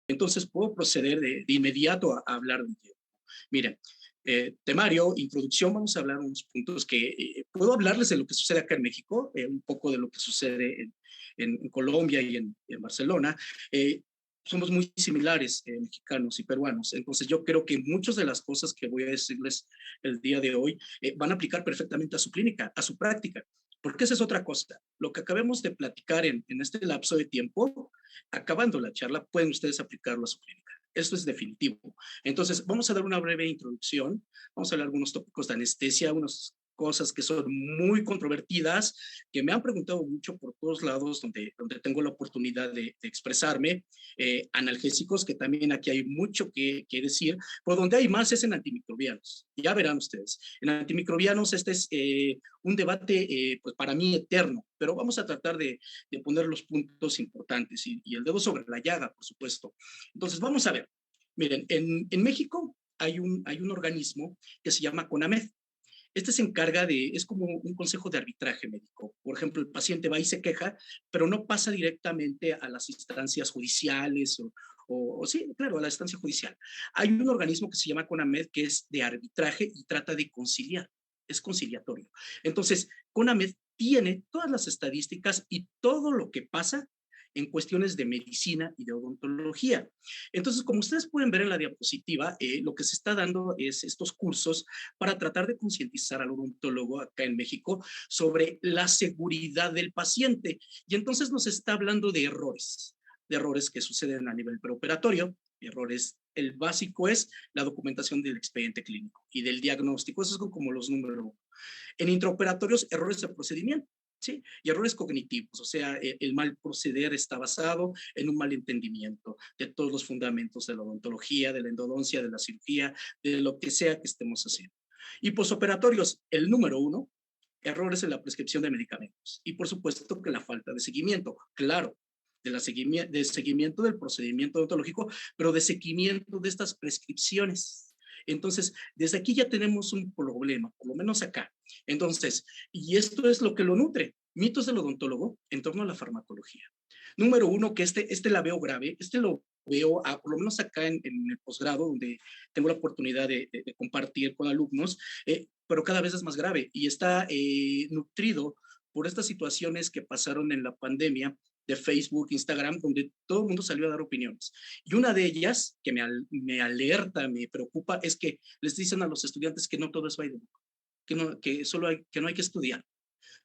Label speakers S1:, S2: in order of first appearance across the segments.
S1: Entonces puedo proceder de inmediato a hablar de ello. Miren, temario, introducción, vamos a hablar unos puntos que puedo hablarles de lo que sucede acá en México, un poco de lo que sucede en Colombia y en Barcelona. Somos muy similares, mexicanos y peruanos. Entonces yo creo que muchas de las cosas que voy a decirles el día de hoy van a aplicar perfectamente a su clínica, a su práctica. Porque esa es otra cosa. Lo que acabemos de platicar en este lapso de tiempo, acabando la charla, pueden ustedes aplicarlo a su clínica. Esto es definitivo. Entonces, vamos a dar una breve introducción. Vamos a hablar de algunos tópicos de anestesia, unas cosas que son muy controvertidas, que me han preguntado mucho por todos lados donde tengo la oportunidad de expresarme. Analgésicos, que también aquí hay mucho que decir, pero donde hay más es en antimicrobianos. Ya verán ustedes. En antimicrobianos este es un debate, pues para mí eterno, pero vamos a tratar de poner los puntos importantes y el dedo sobre la llaga, por supuesto. Entonces, vamos a ver. Miren, en México hay un organismo que se llama CONAMED. Este se encarga es como un consejo de arbitraje médico. Por ejemplo, el paciente va y se queja, pero no pasa directamente a las instancias judiciales o sí, claro, a la instancia judicial. Hay un organismo que se llama CONAMED que es de arbitraje y trata de conciliar, es conciliatorio. Entonces, CONAMED tiene todas las estadísticas y todo lo que pasa en cuestiones de medicina y de odontología. Entonces, como ustedes pueden ver en la diapositiva, lo que se está dando es estos cursos para tratar de concientizar al odontólogo acá en México sobre la seguridad del paciente. Y entonces nos está hablando de errores que suceden a nivel preoperatorio, errores. El básico es la documentación del expediente clínico y del diagnóstico. Esos son como los números uno. En intraoperatorios, errores de procedimiento. ¿Sí? Y errores cognitivos, o sea, el mal proceder está basado en un mal entendimiento de todos los fundamentos de la odontología, de la endodoncia, de la cirugía, de lo que sea que estemos haciendo. Y posoperatorios, el número uno, errores en la prescripción de medicamentos. Y por supuesto que la falta de seguimiento, claro, de seguimiento del procedimiento odontológico, pero de seguimiento de estas prescripciones. Entonces, desde aquí ya tenemos un problema, por lo menos acá. Entonces, y esto es lo que lo nutre, mitos del odontólogo en torno a la farmacología. Número uno, que este la veo grave, este lo veo, por lo menos acá en el posgrado, donde tengo la oportunidad de compartir con alumnos, pero cada vez es más grave y está nutrido por estas situaciones que pasaron en la pandemia de Facebook, Instagram, donde todo el mundo salió a dar opiniones. Y una de ellas, que me alerta, me preocupa, es que les dicen a los estudiantes que no todo es by the book, que no hay que estudiar.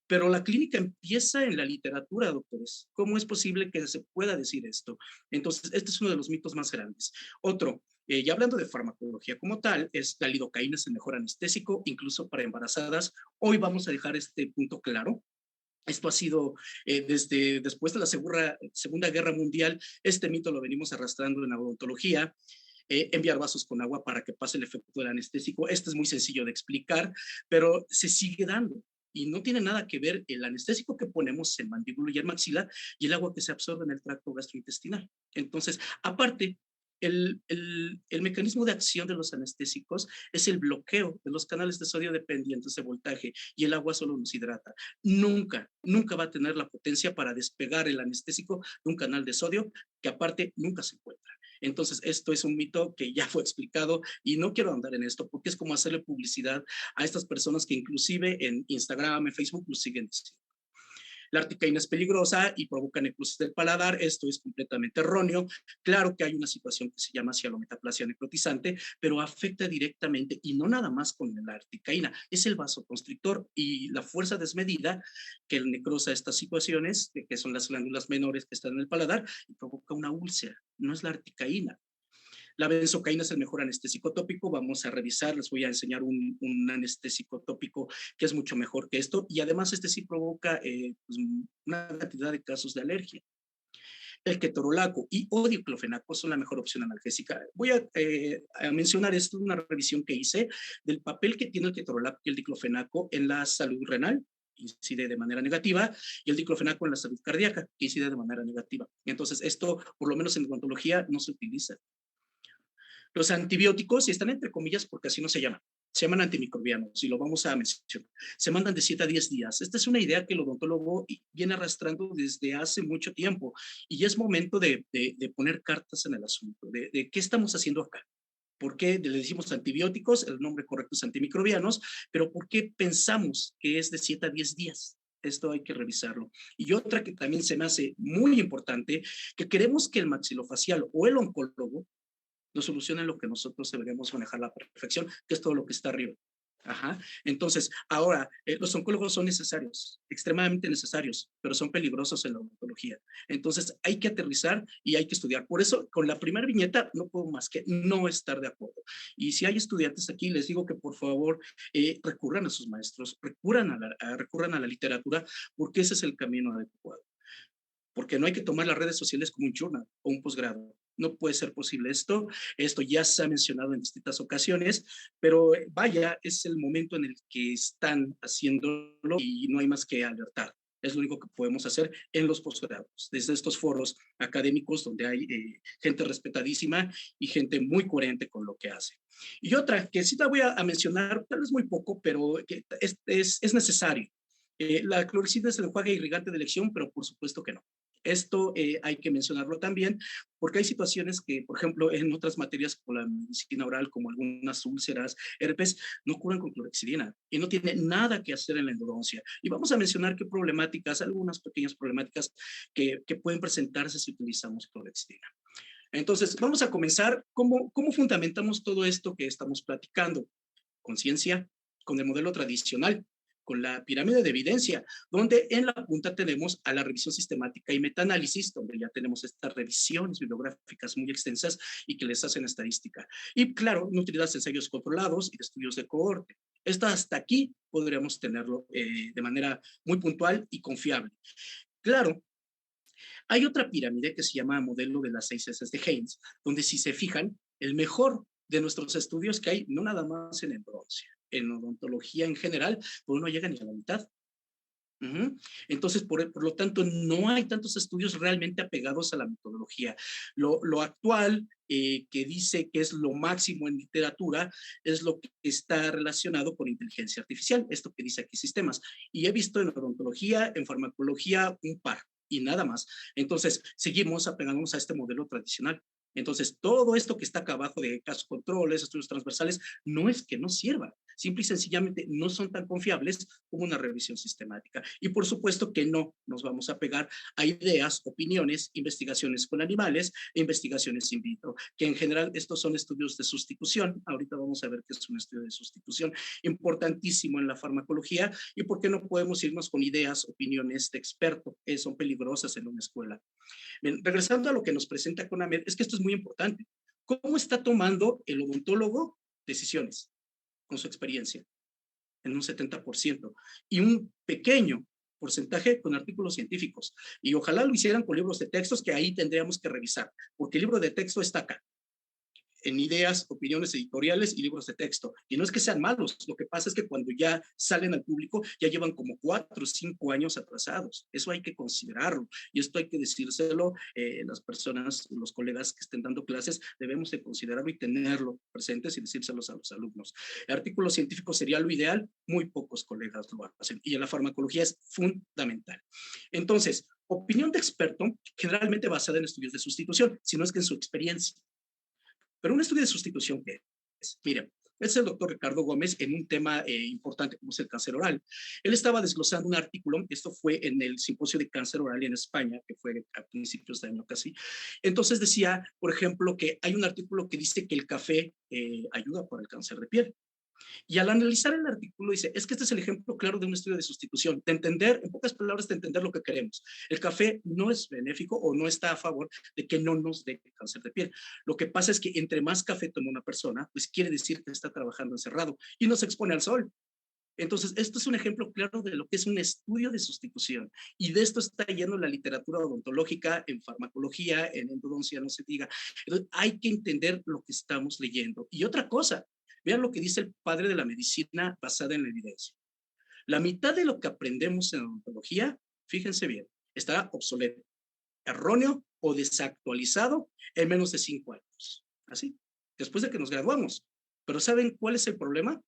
S1: Pero la clínica empieza en la literatura, doctores. ¿Cómo es posible que se pueda decir esto? Entonces, este es uno de los mitos más grandes. Otro, ya hablando de farmacología como tal, es la lidocaína es el mejor anestésico, incluso para embarazadas. Hoy vamos a dejar este punto claro. Esto ha sido desde después de la Segunda Guerra Mundial, este mito lo venimos arrastrando en la odontología. Enviar vasos con agua para que pase el efecto del anestésico. Esto es muy sencillo de explicar, pero se sigue dando. Y no tiene nada que ver el anestésico que ponemos en mandíbula y en maxila y el agua que se absorbe en el tracto gastrointestinal. Entonces, aparte, el mecanismo de acción de los anestésicos es el bloqueo de los canales de sodio dependientes de voltaje y el agua solo nos hidrata. Nunca va a tener la potencia para despegar el anestésico de un canal de sodio que aparte nunca se encuentra. Entonces, esto es un mito que ya fue explicado y no quiero andar en esto porque es como hacerle publicidad a estas personas que inclusive en Instagram, en Facebook, lo siguen diciendo. La articaína es peligrosa y provoca necrosis del paladar. Esto es completamente erróneo. Claro que hay una situación que se llama cialometaplasia necrotizante, pero afecta directamente y no nada más con la articaína. Es el vasoconstrictor y la fuerza desmedida que necrosa estas situaciones, que son las glándulas menores que están en el paladar y provoca una úlcera. No es la articaína. La benzocaína es el mejor anestésico tópico. Vamos a revisar, les voy a enseñar un anestésico tópico que es mucho mejor que esto y además este sí provoca pues, una cantidad de casos de alergia. El ketorolaco y o diclofenaco son la mejor opción analgésica. Voy a mencionar esto, una revisión que hice del papel que tiene el ketorolaco y el diclofenaco en la salud renal, incide de manera negativa, y el diclofenaco en la salud cardíaca, que incide de manera negativa. Entonces, esto, por lo menos en odontología, no se utiliza. Los antibióticos, y están entre comillas porque así no se llaman, Se llaman antimicrobianos y lo vamos a mencionar. Se mandan de 7 a 10 días. Esta es una idea que el odontólogo viene arrastrando desde hace mucho tiempo y ya es momento de poner cartas en el asunto, de qué estamos haciendo acá. ¿Por qué le decimos antibióticos? El nombre correcto es antimicrobianos, pero ¿por qué pensamos que es de 7 a 10 días? Esto hay que revisarlo. Y otra que también se me hace muy importante, que queremos que el maxilofacial o el oncólogo nos solucionen lo que nosotros deberíamos manejar a la perfección, que es todo lo que está arriba. Ajá. Entonces, ahora, los oncólogos son necesarios, extremadamente necesarios, pero son peligrosos en la odontología. Entonces, hay que aterrizar y hay que estudiar. Por eso, con la primera viñeta, no puedo más que no estar de acuerdo. Y si hay estudiantes aquí, les digo que por favor recurran a sus maestros, recurran a la literatura, porque ese es el camino adecuado. Porque no hay que tomar las redes sociales como un journal o un posgrado. No puede ser posible esto. Esto ya se ha mencionado en distintas ocasiones, pero vaya, es el momento en el que están haciéndolo y no hay más que alertar. Es lo único que podemos hacer en los posgrados, desde estos foros académicos donde hay gente respetadísima y gente muy coherente con lo que hace. Y otra que sí la voy a mencionar, tal vez muy poco, pero que es necesario. La clorexida es el enjuague irrigante de elección, pero por supuesto que no. Esto hay que mencionarlo también, porque hay situaciones que, por ejemplo, en otras materias como la medicina oral, como algunas úlceras, herpes, no curan con clorexidina y no tiene nada que hacer en la endodoncia. Y vamos a mencionar qué problemáticas, algunas pequeñas problemáticas que pueden presentarse si utilizamos clorexidina. Entonces, vamos a comenzar. ¿Cómo fundamentamos todo esto que estamos platicando? Con ciencia, con el modelo tradicional, con la pirámide de evidencia, donde en la punta tenemos a la revisión sistemática y metaanálisis, donde ya tenemos estas revisiones bibliográficas muy extensas y que les hacen estadística. Y claro, nutridas ensayos controlados y de estudios de cohorte. Esto hasta aquí podríamos tenerlo de manera muy puntual y confiable. Claro, hay otra pirámide que se llama modelo de las 6 S de Haynes, donde si se fijan, el mejor de nuestros estudios que hay, no nada más en endodoncia, en odontología en general, pues no llega ni a la mitad. Entonces, por lo tanto, no hay tantos estudios realmente apegados a la metodología. Lo actual, que dice que es lo máximo en literatura, es lo que está relacionado con inteligencia artificial, esto que dice aquí sistemas. Y he visto en odontología, en farmacología, un par y nada más. Entonces, seguimos apegándonos a este modelo tradicional. Entonces, todo esto que está acá abajo de casos controles, estudios transversales, no es que no sirva, simple y sencillamente no son tan confiables como una revisión sistemática. Y por supuesto que no nos vamos a pegar a ideas, opiniones, investigaciones con animales e investigaciones in vitro, que en general estos son estudios de sustitución. Ahorita vamos a ver qué es un estudio de sustitución, importantísimo en la farmacología, y por qué no podemos irnos con ideas, opiniones de experto, son peligrosas en una escuela. Bien, regresando a lo que nos presenta CONAMED, es que esto es muy importante. ¿Cómo está tomando el odontólogo decisiones con su experiencia? En un 70% y un pequeño porcentaje con artículos científicos. Y ojalá lo hicieran con libros de textos que ahí tendríamos que revisar, porque el libro de texto está acá en ideas, opiniones editoriales y libros de texto. Y no es que sean malos, lo que pasa es que cuando ya salen al público ya llevan como 4 o 5 años atrasados. Eso hay que considerarlo y esto hay que decírselo las personas, los colegas que estén dando clases, debemos de considerarlo y tenerlo presentes y decírselos a los alumnos. El artículo científico sería lo ideal, muy pocos colegas lo hacen y en la farmacología es fundamental. Entonces, opinión de experto generalmente basada en estudios de sustitución, si no es que en su experiencia. Pero un estudio de sustitución, ¿qué es? Miren, es el doctor Ricardo Gómez en un tema importante como es el cáncer oral. Él estaba desglosando un artículo, esto fue en el simposio de cáncer oral en España, que fue a principios de año casi. Entonces decía, por ejemplo, que hay un artículo que dice que el café ayuda para el cáncer de piel. Y al analizar el artículo dice, es que este es el ejemplo claro de un estudio de sustitución, de entender, en pocas palabras, de entender lo que queremos. El café no es benéfico o no está a favor de que no nos dé cáncer de piel. Lo que pasa es que entre más café toma una persona, pues quiere decir que está trabajando encerrado y no se expone al sol. Entonces, esto es un ejemplo claro de lo que es un estudio de sustitución. Y de esto está lleno la literatura odontológica, en farmacología, en endodoncia, no se diga. Entonces, hay que entender lo que estamos leyendo. Y otra cosa, vean lo que dice el padre de la medicina basada en la evidencia. La mitad de lo que aprendemos en odontología, fíjense bien, está obsoleto, erróneo o desactualizado en menos de 5 años. Así, después de que nos graduamos. Pero ¿saben cuál es el problema?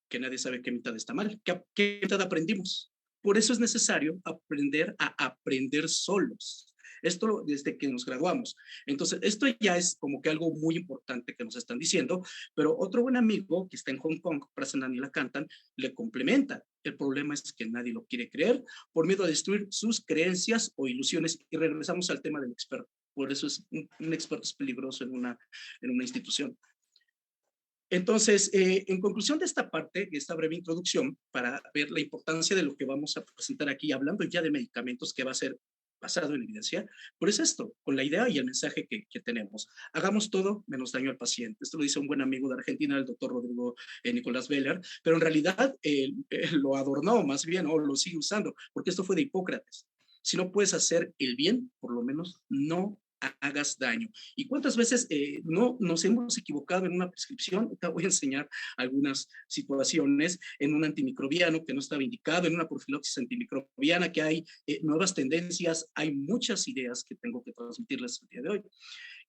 S1: que nadie sabe qué mitad está mal, qué mitad aprendimos. Por eso es necesario aprender a aprender solos. Esto desde que nos graduamos. Entonces, esto ya es como que algo muy importante que nos están diciendo, pero otro buen amigo que está en Hong Kong, Prasanani la cantan, le complementa. El problema es que nadie lo quiere creer por miedo a destruir sus creencias o ilusiones. Y regresamos al tema del experto. Por eso es un experto es peligroso en una institución. Entonces, en conclusión de esta parte, esta breve introducción, para ver la importancia de lo que vamos a presentar aquí, hablando ya de medicamentos que va a ser basado en evidencia, por es esto, con la idea y el mensaje que tenemos. Hagamos todo menos daño al paciente. Esto lo dice un buen amigo de Argentina, el doctor Rodrigo Nicolás Beller, pero en realidad lo adornó más bien, o lo sigue usando, porque esto fue de Hipócrates. Si no puedes hacer el bien, por lo menos no hagas daño. ¿Y cuántas veces no nos hemos equivocado en una prescripción? Te voy a enseñar algunas situaciones en un antimicrobiano que no estaba indicado, en una profilaxis antimicrobiana, que hay nuevas tendencias, hay muchas ideas que tengo que transmitirles el día de hoy.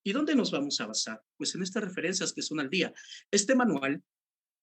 S1: ¿Y dónde nos vamos a basar? Pues en estas referencias que son al día. Este manual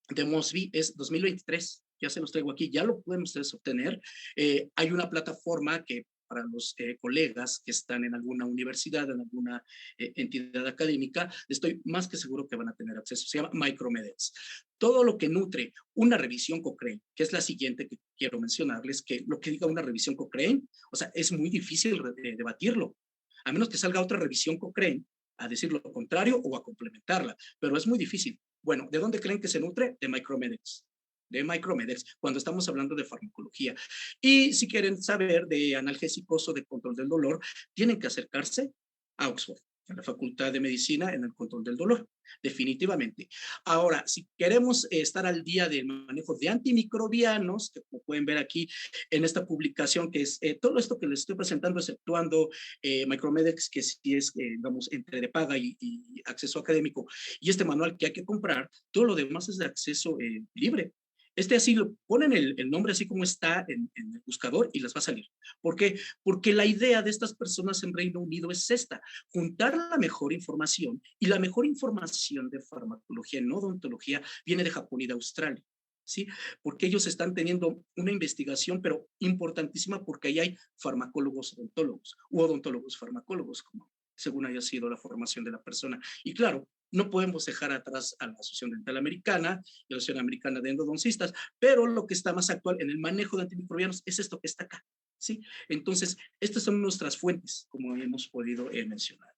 S1: de Mosby es 2023, ya se los traigo aquí, ya lo pueden ustedes obtener. Hay una plataforma que para los colegas que están en alguna universidad, en alguna entidad académica, estoy más que seguro que van a tener acceso. Se llama Micromedex. Todo lo que nutre una revisión Cochrane, que es la siguiente que quiero mencionarles, que lo que diga una revisión Cochrane, o sea, es muy difícil debatirlo, a menos que salga otra revisión Cochrane a decir lo contrario o a complementarla, pero es muy difícil. Bueno, ¿de dónde creen que se nutre? De Micromedex. De Micromedex, cuando estamos hablando de farmacología. Y si quieren saber de analgésicos o de control del dolor, tienen que acercarse a Oxford, a la Facultad de Medicina en el control del dolor, definitivamente. Ahora, si queremos estar al día del manejo de antimicrobianos, que como pueden ver aquí en esta publicación, que es todo esto que les estoy presentando, exceptuando Micromedex, que sí es, digamos, entre de paga y acceso académico, y este manual que hay que comprar, todo lo demás es de acceso libre. Este así lo ponen el nombre así como está en el buscador y les va a salir. ¿Por qué? Porque la idea de estas personas en Reino Unido es esta, juntar la mejor información, y la mejor información de farmacología, no odontología, viene de Japón y de Australia. ¿Sí? Porque ellos están teniendo una investigación, pero importantísima, porque ahí hay farmacólogos odontólogos u odontólogos farmacólogos, como según haya sido la formación de la persona. Y claro, no podemos dejar atrás a la Asociación Dental Americana y la Asociación Americana de Endodoncistas, pero lo que está más actual en el manejo de antimicrobianos es esto que está acá. ¿Sí? Entonces, estas son nuestras fuentes, como hemos podido mencionar.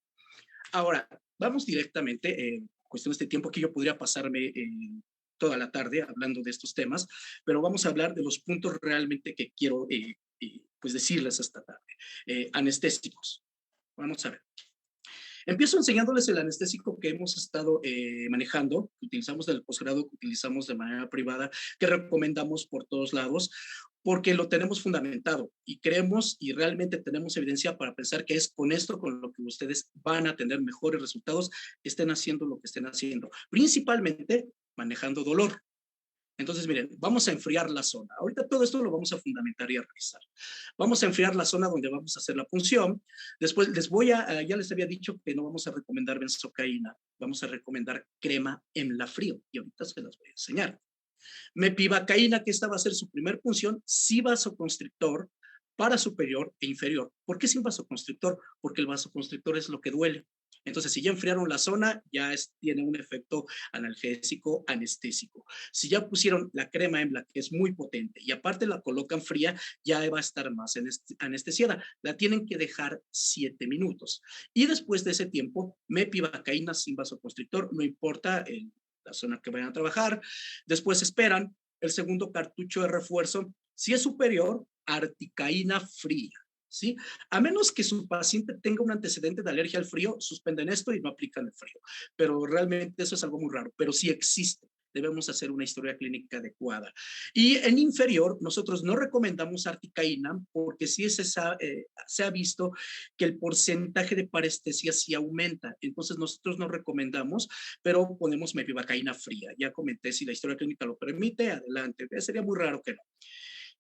S1: Ahora, vamos directamente, cuestión de este tiempo que yo podría pasarme toda la tarde hablando de estos temas, pero vamos a hablar de los puntos realmente que quiero pues decirles esta tarde. Anestésicos. Vamos a ver. Empiezo enseñándoles el anestésico que hemos estado manejando, que utilizamos del posgrado, que utilizamos de manera privada, que recomendamos por todos lados, porque lo tenemos fundamentado y creemos y realmente tenemos evidencia para pensar que es con esto con lo que ustedes van a tener mejores resultados, estén haciendo lo que estén haciendo, principalmente manejando dolor. Entonces, miren, vamos a enfriar la zona. Ahorita todo esto lo vamos a fundamentar y a revisar. Vamos a enfriar la zona donde vamos a hacer la punción. Después ya les había dicho que no vamos a recomendar benzocaína, vamos a recomendar crema en la frío y ahorita se las voy a enseñar. Mepivacaína, que esta va a ser su primer punción, sí vasoconstrictor para superior e inferior. ¿Por qué sin vasoconstrictor? Porque el vasoconstrictor es lo que duele. Entonces, si ya enfriaron la zona, ya tiene un efecto analgésico, anestésico. Si ya pusieron la crema EMBLA, que es muy potente, y aparte la colocan fría, ya va a estar más anestesiada. La tienen que dejar 7 minutos. Y después de ese tiempo, mepivacaína sin vasoconstrictor, no importa la zona que vayan a trabajar. Después esperan el segundo cartucho de refuerzo. Si es superior, articaína fría. ¿Sí? A menos que su paciente tenga un antecedente de alergia al frío, suspenden esto y no aplican el frío. Pero realmente eso es algo muy raro, pero sí existe. Debemos hacer una historia clínica adecuada. Y en inferior, nosotros no recomendamos articaína porque sí se ha visto que el porcentaje de parestesia sí aumenta. Entonces nosotros no recomendamos, pero ponemos mepivacaína fría. Ya comenté, si la historia clínica lo permite, adelante. Sería muy raro que no.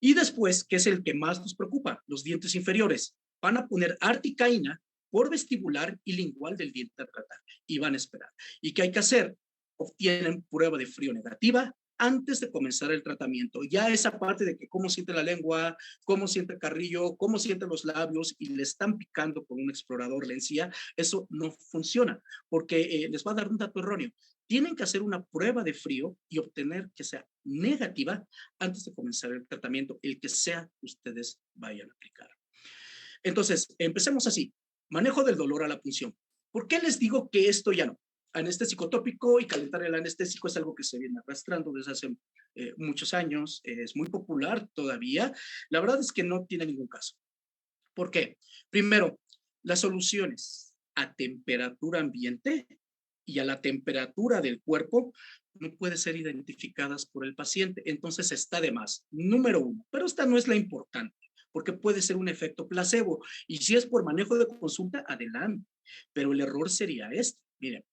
S1: Y después, que es el que más nos preocupa, los dientes inferiores. Van a poner articaína por vestibular y lingual del diente a tratar y van a esperar. ¿Y qué hay que hacer? Obtienen prueba de frío negativa, antes de comenzar el tratamiento. Ya esa parte de que cómo siente la lengua, cómo siente el carrillo, cómo sienten los labios y le están picando con un explorador la encía, eso no funciona porque les va a dar un dato erróneo. Tienen que hacer una prueba de frío y obtener que sea negativa antes de comenzar el tratamiento, el que sea que ustedes vayan a aplicar. Entonces, empecemos así. Manejo del dolor a la punción. ¿Por qué les digo que esto ya no? Anestésico tópico y calentar el anestésico es algo que se viene arrastrando desde hace muchos años, es muy popular todavía. La verdad es que no tiene ningún caso. ¿Por qué? Primero, las soluciones a temperatura ambiente y a la temperatura del cuerpo no pueden ser identificadas por el paciente, entonces está de más. Número uno, pero esta no es la importante, porque puede ser un efecto placebo, y si es por manejo de consulta, adelante, pero el error sería este. Miren,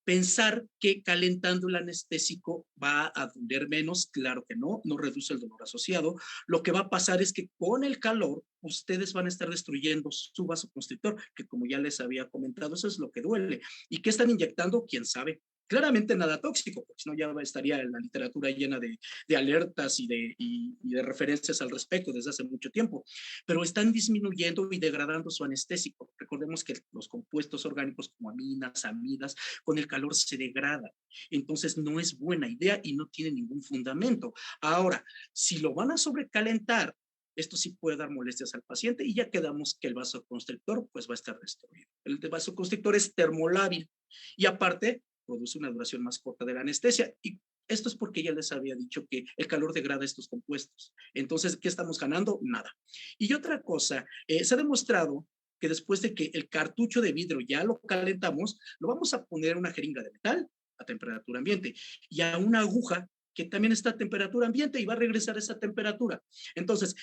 S1: pensar que calentando el anestésico va a doler menos, claro que no, no reduce el dolor asociado. Lo que va a pasar es que con el calor ustedes van a estar destruyendo su vasoconstrictor, que como ya les había comentado, eso es lo que duele. ¿Y qué están inyectando? ¿Quién sabe? Claramente nada tóxico, porque si no ya estaría la literatura llena de alertas y de referencias al respecto desde hace mucho tiempo, pero están disminuyendo y degradando su anestésico. Recordemos que los compuestos orgánicos como aminas, amidas, con el calor se degrada. Entonces no es buena idea y no tiene ningún fundamento. Ahora, si lo van a sobrecalentar, esto sí puede dar molestias al paciente y ya quedamos que el vasoconstrictor pues va a estar destruido. El vasoconstrictor es termolábil y aparte produce una duración más corta de la anestesia y esto es porque ya les había dicho que el calor degrada estos compuestos. Entonces, ¿qué estamos ganando? Nada. Y otra cosa, se ha demostrado que después de que el cartucho de vidrio ya lo calentamos, lo vamos a poner en una jeringa de metal a temperatura ambiente y a una aguja que también está a temperatura ambiente y va a regresar a esa temperatura. Entonces,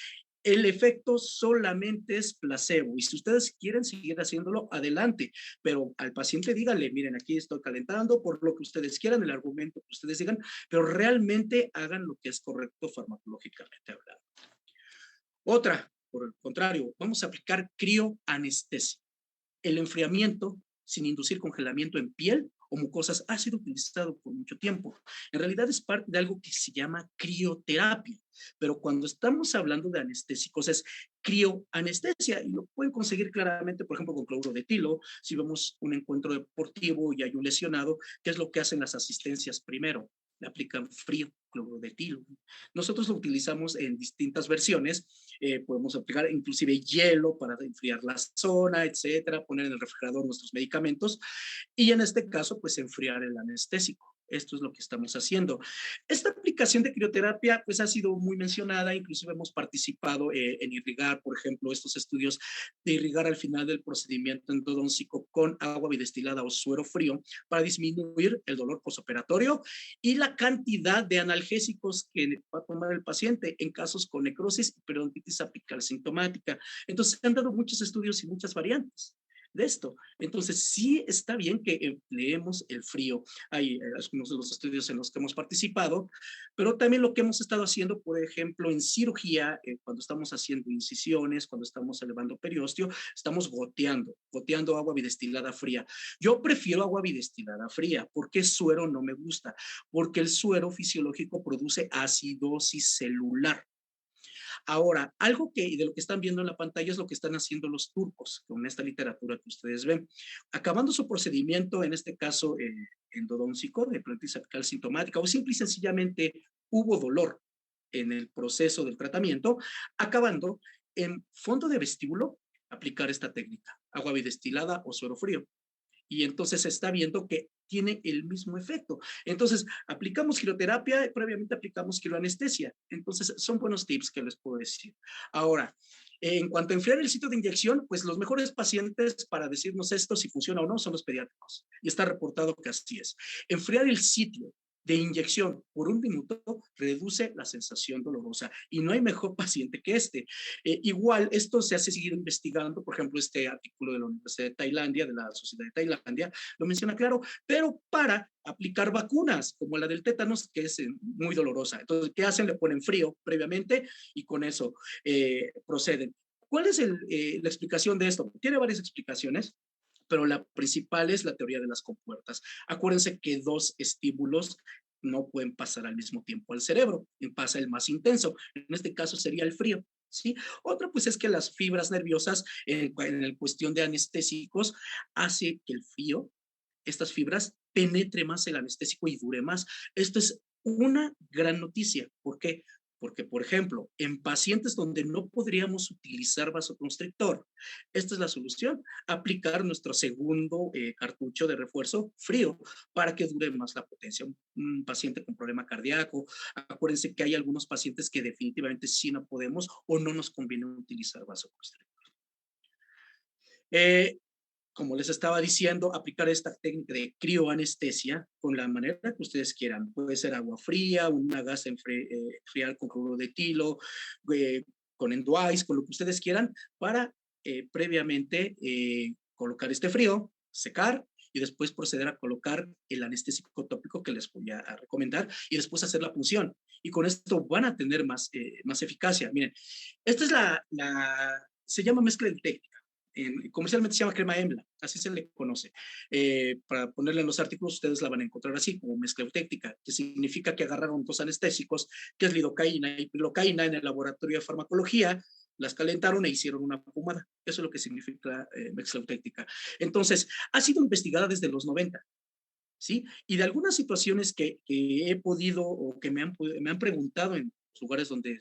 S1: el efecto solamente es placebo y si ustedes quieren seguir haciéndolo, adelante, pero al paciente díganle, miren, aquí estoy calentando por lo que ustedes quieran, el argumento que ustedes digan, pero realmente hagan lo que es correcto farmacológicamente hablando. Otra, por el contrario, vamos a aplicar crioanestesia. El enfriamiento sin inducir congelamiento en piel o mucosas ha sido utilizado por mucho tiempo. En realidad es parte de algo que se llama crioterapia, pero cuando estamos hablando de anestésicos es crioanestesia y lo pueden conseguir claramente, por ejemplo, con cloruro de etilo. Si vemos un encuentro deportivo y hay un lesionado, ¿qué es lo que hacen las asistencias primero? Le aplican frío, cloruro de etilo. Nosotros lo utilizamos en distintas versiones, podemos aplicar inclusive hielo para enfriar la zona, etcétera, poner en el refrigerador nuestros medicamentos y en este caso, pues enfriar el anestésico. Esto es lo que estamos haciendo. Esta aplicación de crioterapia pues ha sido muy mencionada, inclusive hemos participado en irrigar, por ejemplo, estos estudios de irrigar al final del procedimiento endodóncico con agua bidestilada o suero frío para disminuir el dolor postoperatorio y la cantidad de analgésicos que va a tomar el paciente en casos con necrosis y periodontitis apical sintomática. Entonces, se han dado muchos estudios y muchas variantes de esto. Entonces, sí está bien que empleemos el frío. Hay algunos de los estudios en los que hemos participado, pero también lo que hemos estado haciendo, por ejemplo, en cirugía, cuando estamos haciendo incisiones, cuando estamos elevando periósteo, estamos goteando agua bidestilada fría. Yo prefiero agua bidestilada fría. ¿Por qué suero no me gusta? Porque el suero fisiológico produce acidosis celular. Ahora, algo que de lo que están viendo en la pantalla es lo que están haciendo los turcos con esta literatura que ustedes ven. Acabando su procedimiento, en este caso endodóncico, de periodontitis apical sintomática, o simple y sencillamente hubo dolor en el proceso del tratamiento, acabando en fondo de vestíbulo, aplicar esta técnica, agua bidestilada o suero frío y entonces se está viendo que tiene el mismo efecto. Entonces, aplicamos crioterapia y previamente aplicamos crioanestesia. Entonces, son buenos tips que les puedo decir. Ahora, en cuanto a enfriar el sitio de inyección, pues los mejores pacientes para decirnos esto, si funciona o no, son los pediátricos. Y está reportado que así es. Enfriar el sitio de inyección por un minuto reduce la sensación dolorosa y no hay mejor paciente que este. Igual, esto se hace seguir investigando, por ejemplo, este artículo de la Universidad de Tailandia, de la Sociedad de Tailandia, lo menciona claro, pero para aplicar vacunas como la del tétanos, que es muy dolorosa. Entonces, ¿qué hacen? Le ponen frío previamente y con eso proceden. ¿Cuál es la explicación de esto? Tiene varias explicaciones, pero la principal es la teoría de las compuertas. Acuérdense que dos estímulos no pueden pasar al mismo tiempo al cerebro, pasa el más intenso, en este caso sería el frío. ¿Sí? Otra, pues es que las fibras nerviosas en el cuestión de anestésicos hace que el frío, estas fibras, penetre más el anestésico y dure más. Esto es una gran noticia. ¿Por qué? Porque, por ejemplo, en pacientes donde no podríamos utilizar vasoconstrictor, esta es la solución, aplicar nuestro segundo cartucho de refuerzo frío para que dure más la potencia. Un paciente con problema cardíaco, acuérdense que hay algunos pacientes que definitivamente sí no podemos o no nos conviene utilizar vasoconstrictor. Eh, como les estaba diciendo, aplicar esta técnica de crioanestesia con la manera que ustedes quieran. Puede ser agua fría, una gasa enfriar con cloruro de etilo, con Endoice, con lo que ustedes quieran, para previamente colocar este frío, secar y después proceder a colocar el anestésico tópico que les voy a recomendar y después hacer la punción. Y con esto van a tener más eficacia. Miren, esta es se llama mezcla de técnica. Comercialmente se llama crema EMBLA, así se le conoce. Para ponerla en los artículos, ustedes la van a encontrar así, como mezcla eutéctica, que significa que agarraron dos anestésicos, que es lidocaína y pilocaína en el laboratorio de farmacología, las calentaron e hicieron una pomada. Eso es lo que significa mezcla eutéctica. Entonces, ha sido investigada desde los 90. ¿Sí? Y de algunas situaciones que he podido o que me han preguntado en lugares donde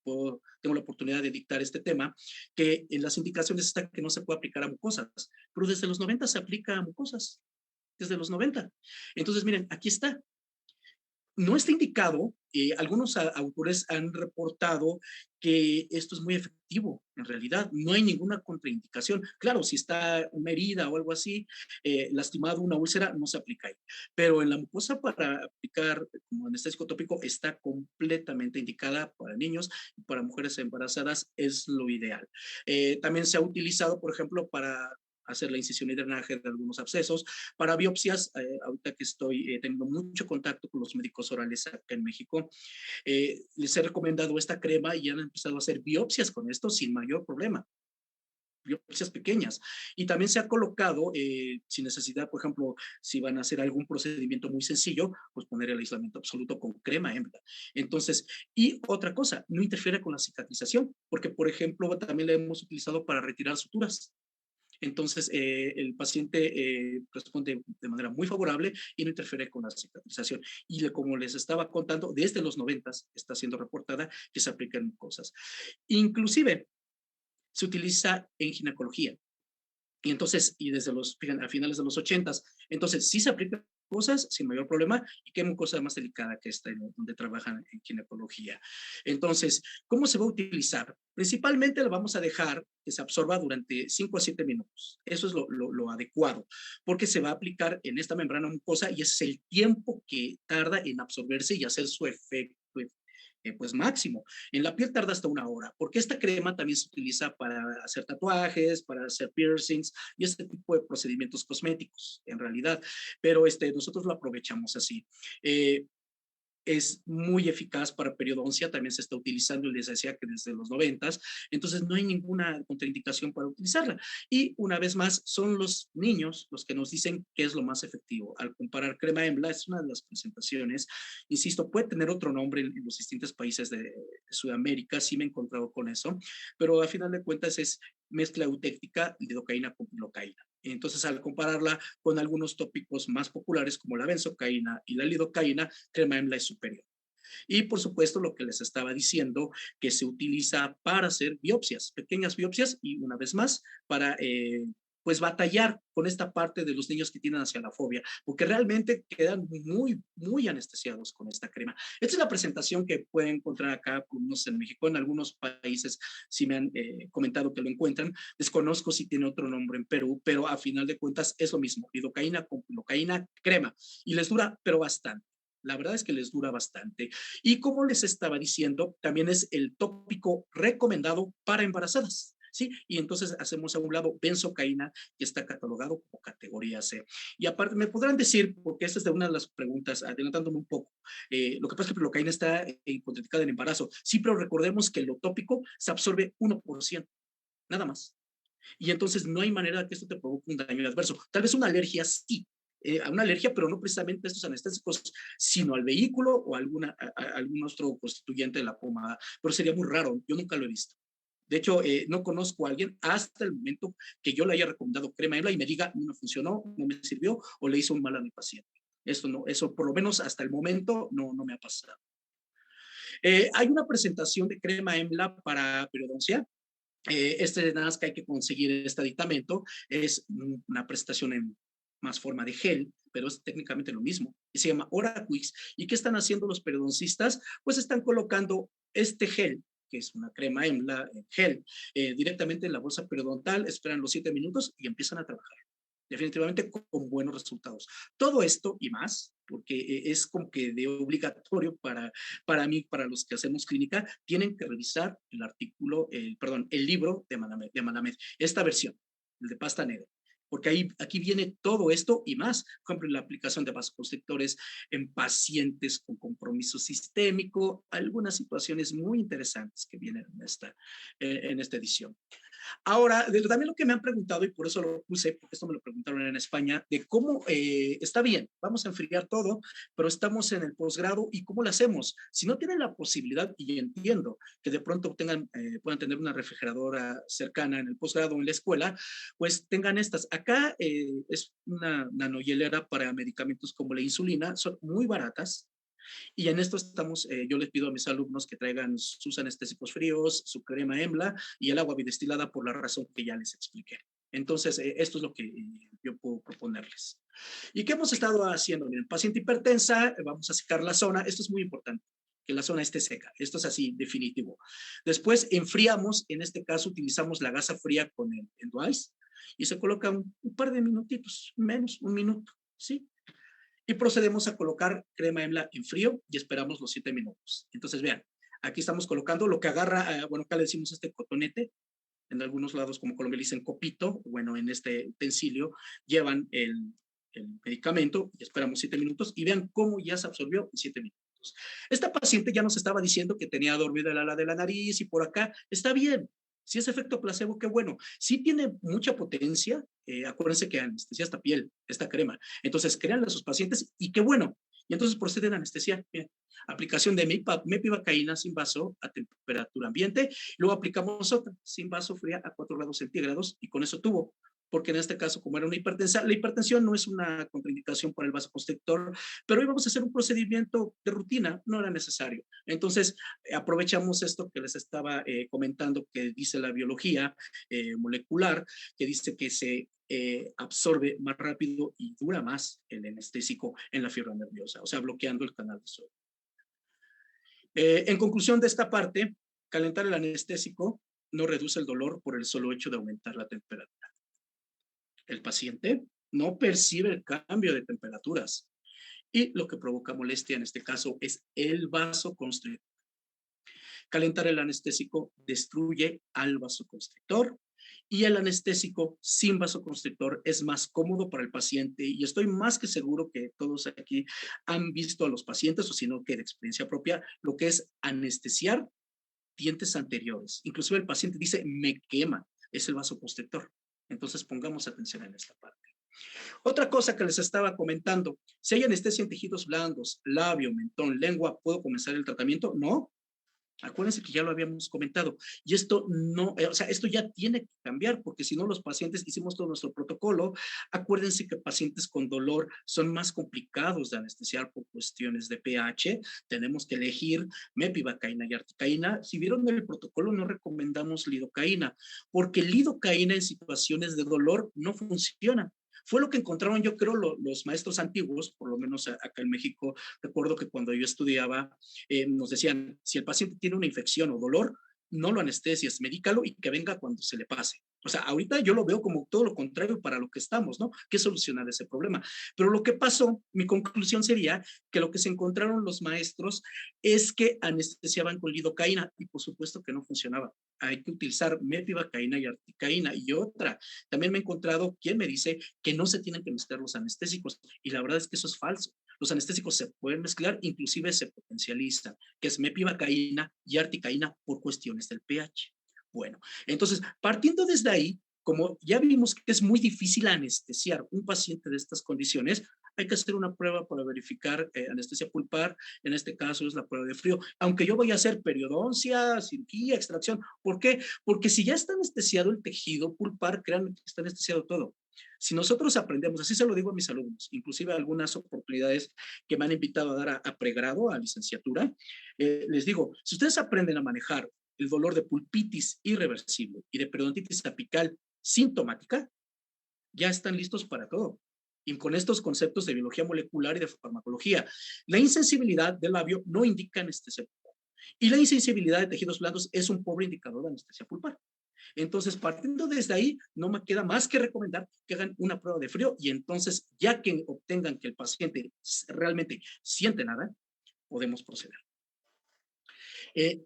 S1: tengo la oportunidad de dictar este tema, que en las indicaciones está que no se puede aplicar a mucosas, pero desde los 90 se aplica a mucosas, desde los 90. Entonces, miren, aquí está. No está indicado, algunos autores han reportado que esto es muy efectivo, en realidad, no hay ninguna contraindicación. Claro, si está una herida o algo así, lastimado, una úlcera, no se aplica ahí. Pero en la mucosa para aplicar como anestésico tópico está completamente indicada para niños y para mujeres embarazadas es lo ideal. También se ha utilizado, por ejemplo, para hacer la incisión y drenaje de algunos abscesos. Para biopsias, ahorita que estoy teniendo mucho contacto con los médicos orales acá en México, les he recomendado esta crema y han empezado a hacer biopsias con esto sin mayor problema, biopsias pequeñas. Y también se ha colocado, sin necesidad, por ejemplo, si van a hacer algún procedimiento muy sencillo, pues poner el aislamiento absoluto con crema hembra. Entonces, y otra cosa, no interfiere con la cicatrización, porque, por ejemplo, también la hemos utilizado para retirar suturas. Entonces, el paciente responde de manera muy favorable y no interfiere con la cicatrización. Y como les estaba contando, desde los 90 está siendo reportada que se aplican cosas. Inclusive, se utiliza en ginecología. Y entonces, y desde a finales de los 80, entonces sí se aplican cosas sin mayor problema y qué cosa más delicada que esta, donde trabajan en ginecología. Entonces, ¿cómo se va a utilizar? Principalmente lo vamos a dejar que se absorba durante 5 a 7 minutos. Eso es lo adecuado, porque se va a aplicar en esta membrana mucosa y ese es el tiempo que tarda en absorberse y hacer su efecto pues máximo. En la piel tarda hasta 1 hora, porque esta crema también se utiliza para hacer tatuajes, para hacer piercings y este tipo de procedimientos cosméticos, en realidad. Pero nosotros lo aprovechamos así. Es muy eficaz para periodoncia, también se está utilizando, les decía que desde los 90, entonces no hay ninguna contraindicación para utilizarla. Y una vez más, son los niños los que nos dicen qué es lo más efectivo. Al comparar crema EMBLA, es una de las presentaciones, insisto, puede tener otro nombre en los distintos países de Sudamérica, sí me he encontrado con eso, pero a final de cuentas es mezcla eutéctica, lidocaína con pilocaína. Entonces, al compararla con algunos tópicos más populares como la benzocaína y la lidocaína, crema EMLA es superior. Y por supuesto, lo que les estaba diciendo, que se utiliza para hacer biopsias, pequeñas biopsias, y una vez más, para pues batallar con esta parte de los niños que tienen hacia la fobia, porque realmente quedan muy anestesiados con esta crema. Esta es la presentación que pueden encontrar acá, no sé, en México, en algunos países sí me han comentado que lo encuentran. Desconozco si tiene otro nombre en Perú, pero a final de cuentas es lo mismo, lidocaína con pilocaína, crema, y les dura, pero bastante. La verdad es que les dura bastante. Y como les estaba diciendo, también es el tópico recomendado para embarazadas. ¿Sí? Y entonces hacemos a un lado benzocaína, que está catalogado como categoría C. Y aparte, me podrán decir, porque esta es de una de las preguntas, adelantándome un poco, lo que pasa es que la pilocaína está contraindicada en embarazo. Sí, pero recordemos que lo tópico se absorbe 1%, nada más. Y entonces no hay manera de que esto te provoque un daño adverso. Tal vez una alergia sí, a una alergia, pero no precisamente a estos anestésicos, sino al vehículo o a algún otro constituyente de la pomada. Pero sería muy raro, yo nunca lo he visto. De hecho, no conozco a alguien hasta el momento que yo le haya recomendado crema EMLA y me diga, no me funcionó, no me sirvió o le hizo un mal a mi paciente. Eso no, eso por lo menos hasta el momento no me ha pasado. Hay una presentación de crema EMLA para periodoncia. Nada más que hay que conseguir este aditamento. Es una presentación en más forma de gel, pero es técnicamente lo mismo. Y se llama Oraquix. ¿Y qué están haciendo los periodoncistas? Pues están colocando este gel, que es una crema EMLA en gel, directamente en la bolsa periodontal, esperan los 7 minutos y empiezan a trabajar. Definitivamente con buenos resultados. Todo esto y más, porque es como que de obligatorio para mí, para los que hacemos clínica, tienen que revisar el artículo, perdón, el libro de Manamed, esta versión, el de pasta negra, porque aquí viene todo esto y más. Por ejemplo, la aplicación de vasoconstrictores en pacientes con compromiso sistémico, algunas situaciones muy interesantes que vienen en esta edición. Ahora, también lo que me han preguntado, y por eso lo puse, porque esto me lo preguntaron en España, de cómo está bien, vamos a enfriar todo, pero estamos en el posgrado y cómo lo hacemos. Si no tienen la posibilidad, y entiendo que de pronto puedan tener una refrigeradora cercana en el posgrado o en la escuela, pues tengan estas. Acá es una nanohielera para medicamentos como la insulina, son muy baratas, y en esto estamos, yo les pido a mis alumnos que traigan sus anestésicos fríos, su crema EMLA y el agua bidestilada por la razón que ya les expliqué. Entonces, esto es lo que yo puedo proponerles. ¿Y qué hemos estado haciendo? Miren, paciente hipertensa, vamos a secar la zona. Esto es muy importante, que la zona esté seca. Esto es así, definitivo. Después enfriamos, en este caso utilizamos la gasa fría con el Endoice y se coloca un par de minutitos, menos un minuto, ¿sí? Y procedemos a colocar crema EMLA en frío y esperamos los 7 minutos. Entonces, vean, aquí estamos colocando lo que agarra, bueno, acá le decimos este cotonete, en algunos lados como Colombia le dicen copito, bueno, en este utensilio llevan el medicamento y esperamos 7 minutos y vean cómo ya se absorbió en 7 minutos. Esta paciente ya nos estaba diciendo que tenía dormido el ala de la nariz y por acá, está bien. Si es efecto placebo, qué bueno. Sí tiene mucha potencia, acuérdense que anestesia esta piel, esta crema. Entonces, créanle a sus pacientes y qué bueno. Y entonces proceden a anestesiar. Bien, aplicación de mepivacaína sin vaso a temperatura ambiente. Luego aplicamos otra sin vaso fría a 4 grados centígrados y con eso tuvo. Porque en este caso, como era una hipertensa, la hipertensión no es una contraindicación para el vasoconstrictor, pero íbamos a hacer un procedimiento de rutina, no era necesario. Entonces, aprovechamos esto que les estaba comentando, que dice la biología molecular, que dice que se absorbe más rápido y dura más el anestésico en la fibra nerviosa, o sea, bloqueando el canal de sodio. En conclusión de esta parte, calentar el anestésico no reduce el dolor por el solo hecho de aumentar la temperatura. El paciente no percibe el cambio de temperaturas y lo que provoca molestia en este caso es el vasoconstrictor. Calentar el anestésico destruye al vasoconstrictor y el anestésico sin vasoconstrictor es más cómodo para el paciente y estoy más que seguro que todos aquí han visto a los pacientes o si no que de experiencia propia lo que es anestesiar dientes anteriores. Inclusive el paciente dice me quema, es el vasoconstrictor. Entonces pongamos atención en esta parte. Otra cosa que les estaba comentando, si hay anestesia en tejidos blandos, labio, mentón, lengua, ¿puedo comenzar el tratamiento? No. Acuérdense que ya lo habíamos comentado y esto no, o sea, esto ya tiene que cambiar porque si no los pacientes hicimos todo nuestro protocolo, acuérdense que pacientes con dolor son más complicados de anestesiar por cuestiones de pH, tenemos que elegir mepivacaína y articaína. Si vieron el protocolo no recomendamos lidocaína porque lidocaína en situaciones de dolor no funciona. Fue lo que encontraron, yo creo, los maestros antiguos, por lo menos acá en México. Recuerdo que cuando yo estudiaba, nos decían, si el paciente tiene una infección o dolor, no lo anestesias, medícalo y que venga cuando se le pase. O sea, ahorita yo lo veo como todo lo contrario para lo que estamos, ¿no? ¿Qué solucionar ese problema? Pero lo que pasó, mi conclusión sería que lo que se encontraron los maestros es que anestesiaban con lidocaína y por supuesto que no funcionaba. Hay que utilizar mepivacaína y articaína. Y otra, también me he encontrado quien me dice que no se tienen que mezclar los anestésicos y la verdad es que eso es falso. Los anestésicos se pueden mezclar, inclusive se potencializan, que es mepivacaína y articaína por cuestiones del pH. Bueno, entonces, partiendo desde ahí, como ya vimos que es muy difícil anestesiar un paciente de estas condiciones, hay que hacer una prueba para verificar anestesia pulpar, en este caso es la prueba de frío, aunque yo voy a hacer periodoncia, cirugía, extracción. ¿Por qué? Porque si ya está anestesiado el tejido pulpar, créanme que está anestesiado todo. Si nosotros aprendemos, así se lo digo a mis alumnos, inclusive algunas oportunidades que me han invitado a dar a pregrado, a licenciatura, les digo, si ustedes aprenden a manejar el dolor de pulpitis irreversible y de periodontitis apical sintomática, ya están listos para todo. Y con estos conceptos de biología molecular y de farmacología, la insensibilidad del labio no indica anestesia pulpar. Y la insensibilidad de tejidos blandos es un pobre indicador de anestesia pulpar. Entonces, partiendo desde ahí, no me queda más que recomendar que hagan una prueba de frío y entonces, ya que obtengan que el paciente realmente siente nada, podemos proceder.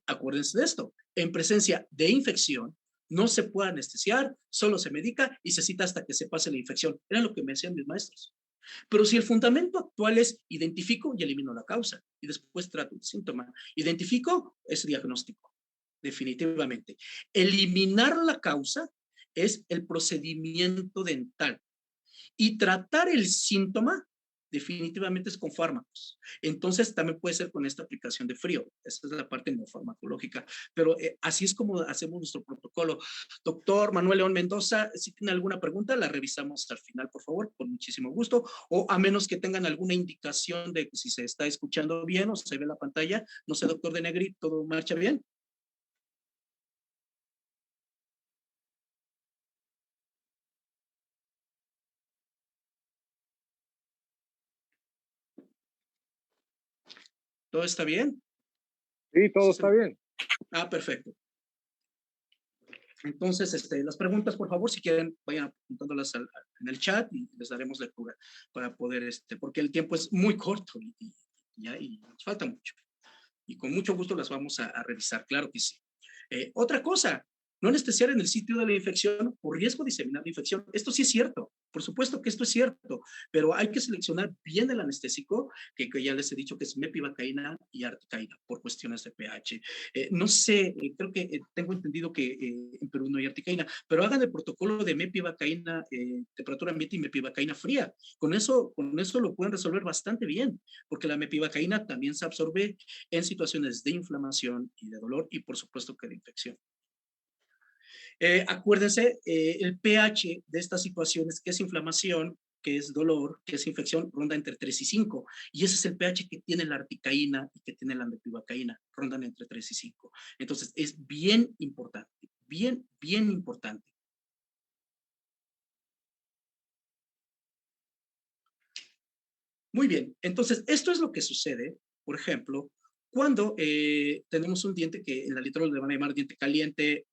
S1: Acuérdense de esto, en presencia de infección, no se puede anestesiar, solo se medica y se cita hasta que se pase la infección. Era lo que me decían mis maestros. Pero si el fundamento actual es identifico y elimino la causa y después trato el síntoma, identifico es diagnóstico, definitivamente. Eliminar la causa es el procedimiento dental y tratar el síntoma definitivamente es con fármacos. Entonces también puede ser con esta aplicación de frío. Esa es la parte no farmacológica. Pero así es como hacemos nuestro protocolo. Doctor Manuel León Mendoza, si tiene alguna pregunta, la revisamos al final, por favor, con muchísimo gusto. O a menos que tengan alguna indicación de si se está escuchando bien o se ve la pantalla. No sé, doctor de Negri, ¿todo marcha bien? ¿Todo está bien?
S2: Sí, todo
S1: ¿Sí
S2: está bien.
S1: Ah, perfecto. Entonces, las preguntas, por favor, si quieren, vayan apuntándolas en el chat y les daremos lectura para poder, porque el tiempo es muy corto y nos falta mucho. Y con mucho gusto las vamos a revisar, claro que sí. Otra cosa, no anestesiar en el sitio de la infección por riesgo de diseminar la infección. Esto sí es cierto, por supuesto que esto es cierto, pero hay que seleccionar bien el anestésico, que ya les he dicho que es mepivacaína y articaína por cuestiones de pH. No sé, creo que tengo entendido que en Perú no hay articaína, pero hagan el protocolo de mepivacaína, temperatura ambiente y mepivacaína fría. Con eso lo pueden resolver bastante bien, porque la mepivacaína también se absorbe en situaciones de inflamación y de dolor y por supuesto que de infección. Acuérdense, el pH de estas situaciones, que es inflamación, que es dolor, que es infección, ronda entre 3 y 5. Y ese es el pH que tiene la articaína y que tiene la mepivacaína, rondan entre 3 y 5. Entonces, es bien importante, bien, bien importante. Muy bien, entonces, esto es lo que sucede, por ejemplo, cuando tenemos un diente que en la literatura le van a llamar diente caliente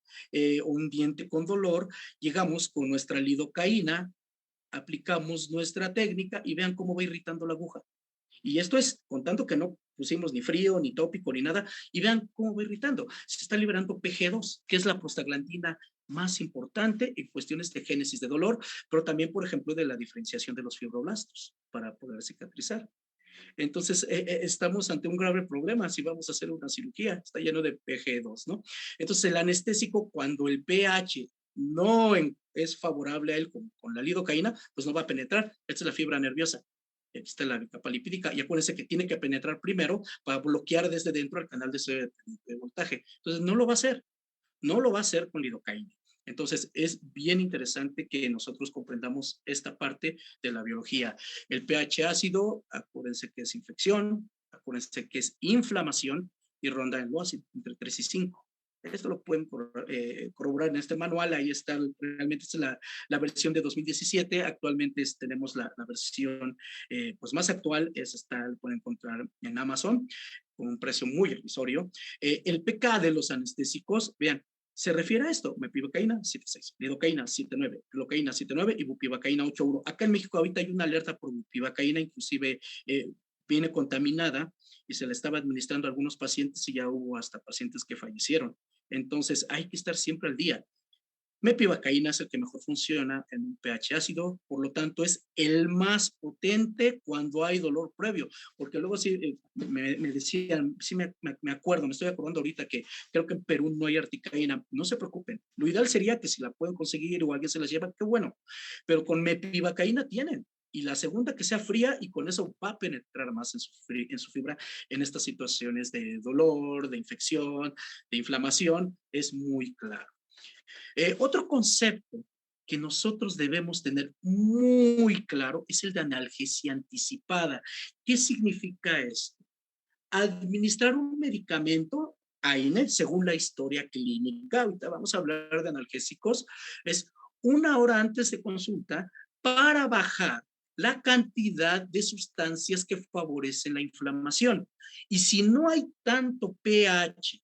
S1: o un diente con dolor, llegamos con nuestra lidocaína, aplicamos nuestra técnica y vean cómo va irritando la aguja. Y esto es contando que no pusimos ni frío, ni tópico, ni nada, y vean cómo va irritando. Se está liberando PG2, que es la prostaglandina más importante en cuestiones de génesis de dolor, pero también, por ejemplo, de la diferenciación de los fibroblastos para poder cicatrizar. Entonces, estamos ante un grave problema si vamos a hacer una cirugía, está lleno de PG2, ¿no? Entonces, el anestésico, cuando el pH no es favorable a él con la lidocaína, pues no va a penetrar. Esta es la fibra nerviosa. Aquí está la capa lipídica y acuérdense que tiene que penetrar primero para bloquear desde dentro el canal de voltaje. Entonces, no lo va a hacer, no lo va a hacer con lidocaína. Entonces, es bien interesante que nosotros comprendamos esta parte de la biología. El pH ácido, acuérdense que es infección, acuérdense que es inflamación y ronda en lo ácido, entre 3 y 5. Esto lo pueden corroborar en este manual, ahí está, realmente es la versión de 2017, actualmente tenemos la versión pues más actual, lo pueden encontrar en Amazon, con un precio muy irrisorio. El PK de los anestésicos, vean, se refiere a esto, mepivacaína 7.6, lidocaína 7.9, clocaína 7.9 y bupivacaína 8.1. Acá en México ahorita hay una alerta por bupivacaína, inclusive viene contaminada y se le estaba administrando a algunos pacientes y ya hubo hasta pacientes que fallecieron. Entonces hay que estar siempre al día. Mepivacaína es el que mejor funciona en un pH ácido, por lo tanto es el más potente cuando hay dolor previo, porque luego sí me decían, sí me acuerdo, me estoy acordando ahorita que creo que en Perú no hay articaína, no se preocupen, lo ideal sería que si la pueden conseguir o alguien se las lleva, qué bueno, pero con mepivacaína tienen, y la segunda que sea fría y con eso va a penetrar más en su fibra en estas situaciones de dolor, de infección, de inflamación, es muy claro. Otro concepto que nosotros debemos tener muy claro es el de analgesia anticipada. ¿Qué significa esto? Administrar un medicamento, AINE, según la historia clínica, ahorita vamos a hablar de analgésicos, es 1 hora antes de consulta para bajar la cantidad de sustancias que favorecen la inflamación. Y si no hay tanto pH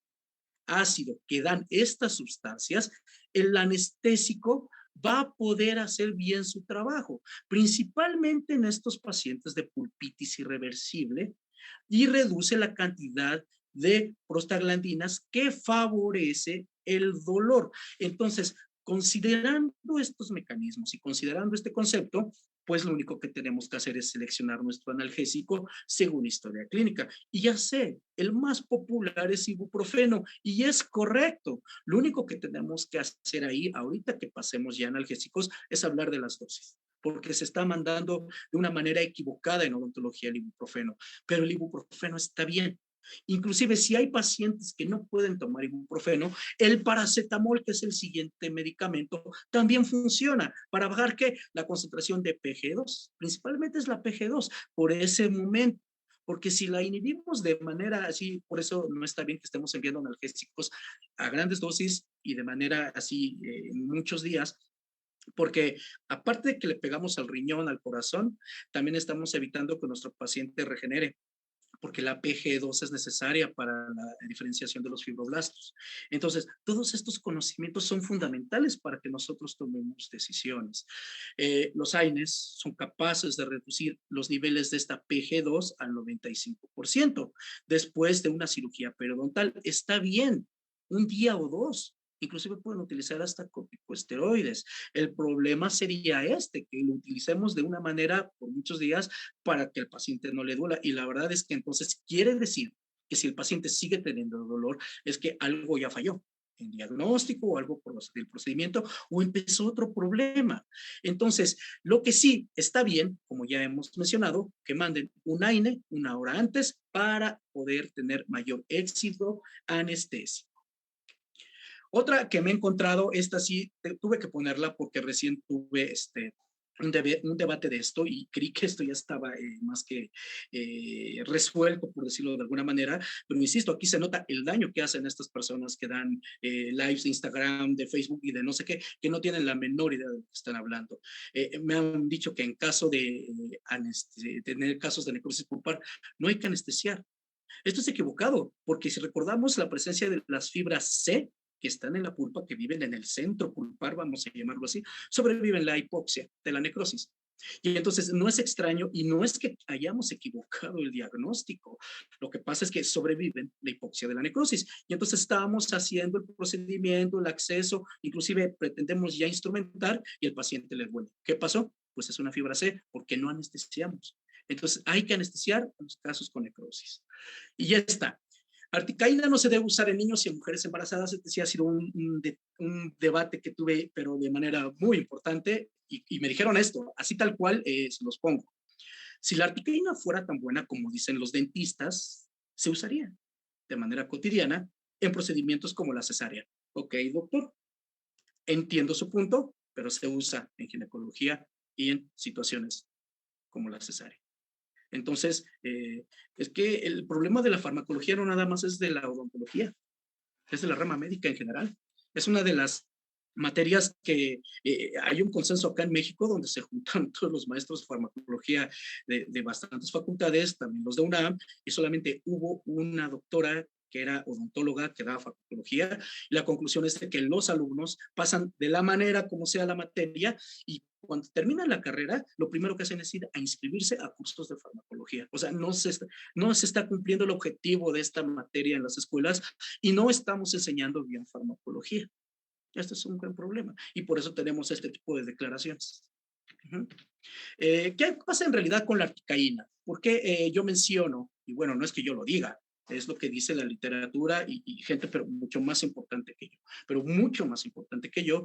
S1: ácido que dan estas sustancias, el anestésico va a poder hacer bien su trabajo, principalmente en estos pacientes de pulpitis irreversible, y reduce la cantidad de prostaglandinas que favorece el dolor. Entonces, considerando estos mecanismos y considerando este concepto, pues lo único que tenemos que hacer es seleccionar nuestro analgésico según historia clínica. Y ya sé, el más popular es ibuprofeno y es correcto. Lo único que tenemos que hacer ahí, ahorita que pasemos ya analgésicos, es hablar de las dosis, porque se está mandando de una manera equivocada en odontología el ibuprofeno, pero el ibuprofeno está bien. Inclusive si hay pacientes que no pueden tomar ibuprofeno, el paracetamol, que es el siguiente medicamento, también funciona para bajar ¿qué? La concentración de PG2, principalmente es la PG2 por ese momento. Porque si la inhibimos de manera así, por eso no está bien que estemos enviando analgésicos a grandes dosis y de manera así en muchos días, porque aparte de que le pegamos al riñón, al corazón, también estamos evitando que nuestro paciente regenere, porque la PG2 es necesaria para la diferenciación de los fibroblastos. Entonces, todos estos conocimientos son fundamentales para que nosotros tomemos decisiones. Los AINES son capaces de reducir los niveles de esta PG2 al 95% después de una cirugía periodontal. Está bien, un día o dos. Inclusive pueden utilizar hasta corticosteroides. El problema sería que lo utilicemos de una manera por muchos días para que el paciente no le duela. Y la verdad es que entonces quiere decir que si el paciente sigue teniendo dolor, es que algo ya falló en diagnóstico o algo por el procedimiento o empezó otro problema. Entonces, lo que sí está bien, como ya hemos mencionado, que manden un AINE 1 hora antes para poder tener mayor éxito anestésico. Otra que me he encontrado, esta sí tuve que ponerla porque recién tuve un debate de esto y creí que esto ya estaba más que resuelto, por decirlo de alguna manera, pero insisto, aquí se nota el daño que hacen estas personas que dan lives de Instagram, de Facebook y de no sé qué, que no tienen la menor idea de lo que están hablando. Me han dicho que en caso de tener casos de necrosis pulpar, no hay que anestesiar. Esto es equivocado, porque si recordamos la presencia de las fibras C, que están en la pulpa, que viven en el centro pulpar, vamos a llamarlo así, sobreviven la hipoxia de la necrosis. Y entonces no es extraño y no es que hayamos equivocado el diagnóstico. Lo que pasa es que sobreviven la hipoxia de la necrosis. Y entonces estábamos haciendo el procedimiento, el acceso, inclusive pretendemos ya instrumentar y el paciente le duele. ¿Qué pasó? Pues es una fibra C, porque no anestesiamos. Entonces hay que anestesiar en los casos con necrosis. Y ya está. Articaína no se debe usar en niños y en mujeres embarazadas. Este sí ha sido un debate que tuve, pero de manera muy importante. Y me dijeron esto, así tal cual se los pongo. Si la articaína fuera tan buena como dicen los dentistas, se usaría de manera cotidiana en procedimientos como la cesárea. Ok, doctor, entiendo su punto, pero se usa en ginecología y en situaciones como la cesárea. Entonces, es que el problema de la farmacología no nada más es de la odontología, es de la rama médica en general. Es una de las materias que hay un consenso acá en México donde se juntan todos los maestros de farmacología de bastantes facultades, también los de UNAM, y solamente hubo una doctora que era odontóloga, que daba farmacología, y la conclusión es de que los alumnos pasan de la manera como sea la materia y cuando terminan la carrera, lo primero que hacen es ir a inscribirse a cursos de farmacología. O sea, no se está cumpliendo el objetivo de esta materia en las escuelas y no estamos enseñando bien farmacología. Este es un gran problema y por eso tenemos este tipo de declaraciones. Ujú. ¿Qué pasa en realidad con la articaína? ¿Por qué yo menciono? Y bueno, no es que yo lo diga, es lo que dice la literatura y gente, pero mucho más importante que yo, pero mucho más importante que yo,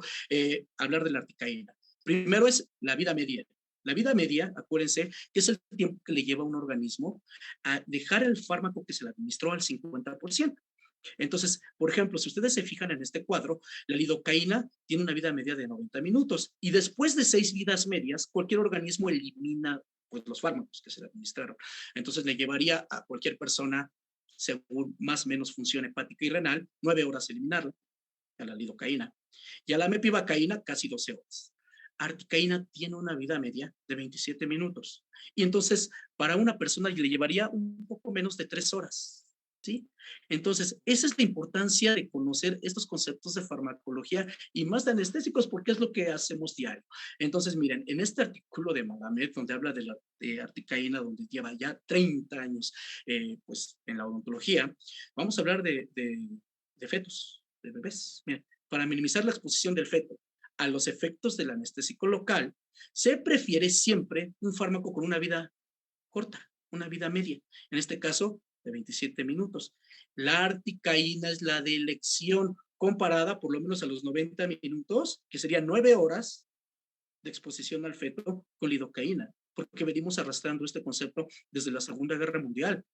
S1: hablar de la articaína. Primero es la vida media. La vida media, acuérdense, que es el tiempo que le lleva a un organismo a dejar el fármaco que se le administró al 50%. Entonces, por ejemplo, si ustedes se fijan en este cuadro, la lidocaína tiene una vida media de 90 minutos y después de 6 vidas medias, cualquier organismo elimina pues, los fármacos que se le administraron. Entonces, le llevaría a cualquier persona, según más o menos función hepática y renal, 9 horas eliminarla, a la lidocaína. Y a la mepivacaína, casi 12 horas. Articaína tiene una vida media de 27 minutos. Y entonces, para una persona le llevaría un poco menos de 3 horas. ¿Sí? Entonces, esa es la importancia de conocer estos conceptos de farmacología y más de anestésicos, porque es lo que hacemos diario. Entonces, miren, en este artículo de Magamed, donde habla de la articaína, donde lleva ya 30 años pues, en la odontología, vamos a hablar de fetos, de bebés. Miren, para minimizar la exposición del feto a los efectos del anestésico local, se prefiere siempre un fármaco con una vida corta, una vida media. En este caso, de 27 minutos. La articaína es la de elección comparada por lo menos a los 90 minutos, que serían 9 horas de exposición al feto con lidocaína, porque venimos arrastrando este concepto desde la Segunda Guerra Mundial.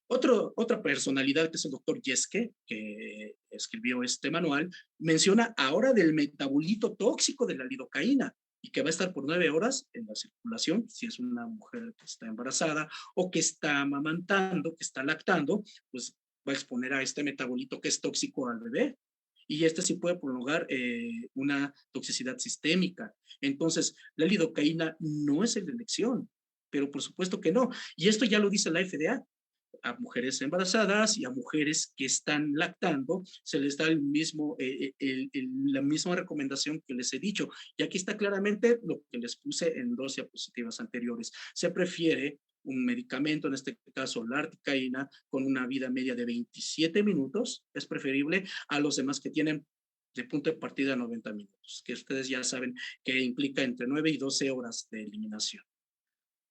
S1: Otra personalidad, que es el doctor Jeske, que escribió este manual, menciona ahora del metabolito tóxico de la lidocaína y que va a estar por 9 horas en la circulación, si es una mujer que está embarazada o que está amamantando, que está lactando, pues va a exponer a este metabolito que es tóxico al bebé. Y este sí puede prolongar una toxicidad sistémica. Entonces, la lidocaína no es la elección, pero por supuesto que no. Y esto ya lo dice la FDA, a mujeres embarazadas y a mujeres que están lactando, se les da la misma recomendación que les he dicho. Y aquí está claramente lo que les puse en 2 diapositivas anteriores. Se prefiere un medicamento, en este caso la articaína, con una vida media de 27 minutos, es preferible a los demás que tienen de punto de partida 90 minutos, que ustedes ya saben que implica entre 9 y 12 horas de eliminación.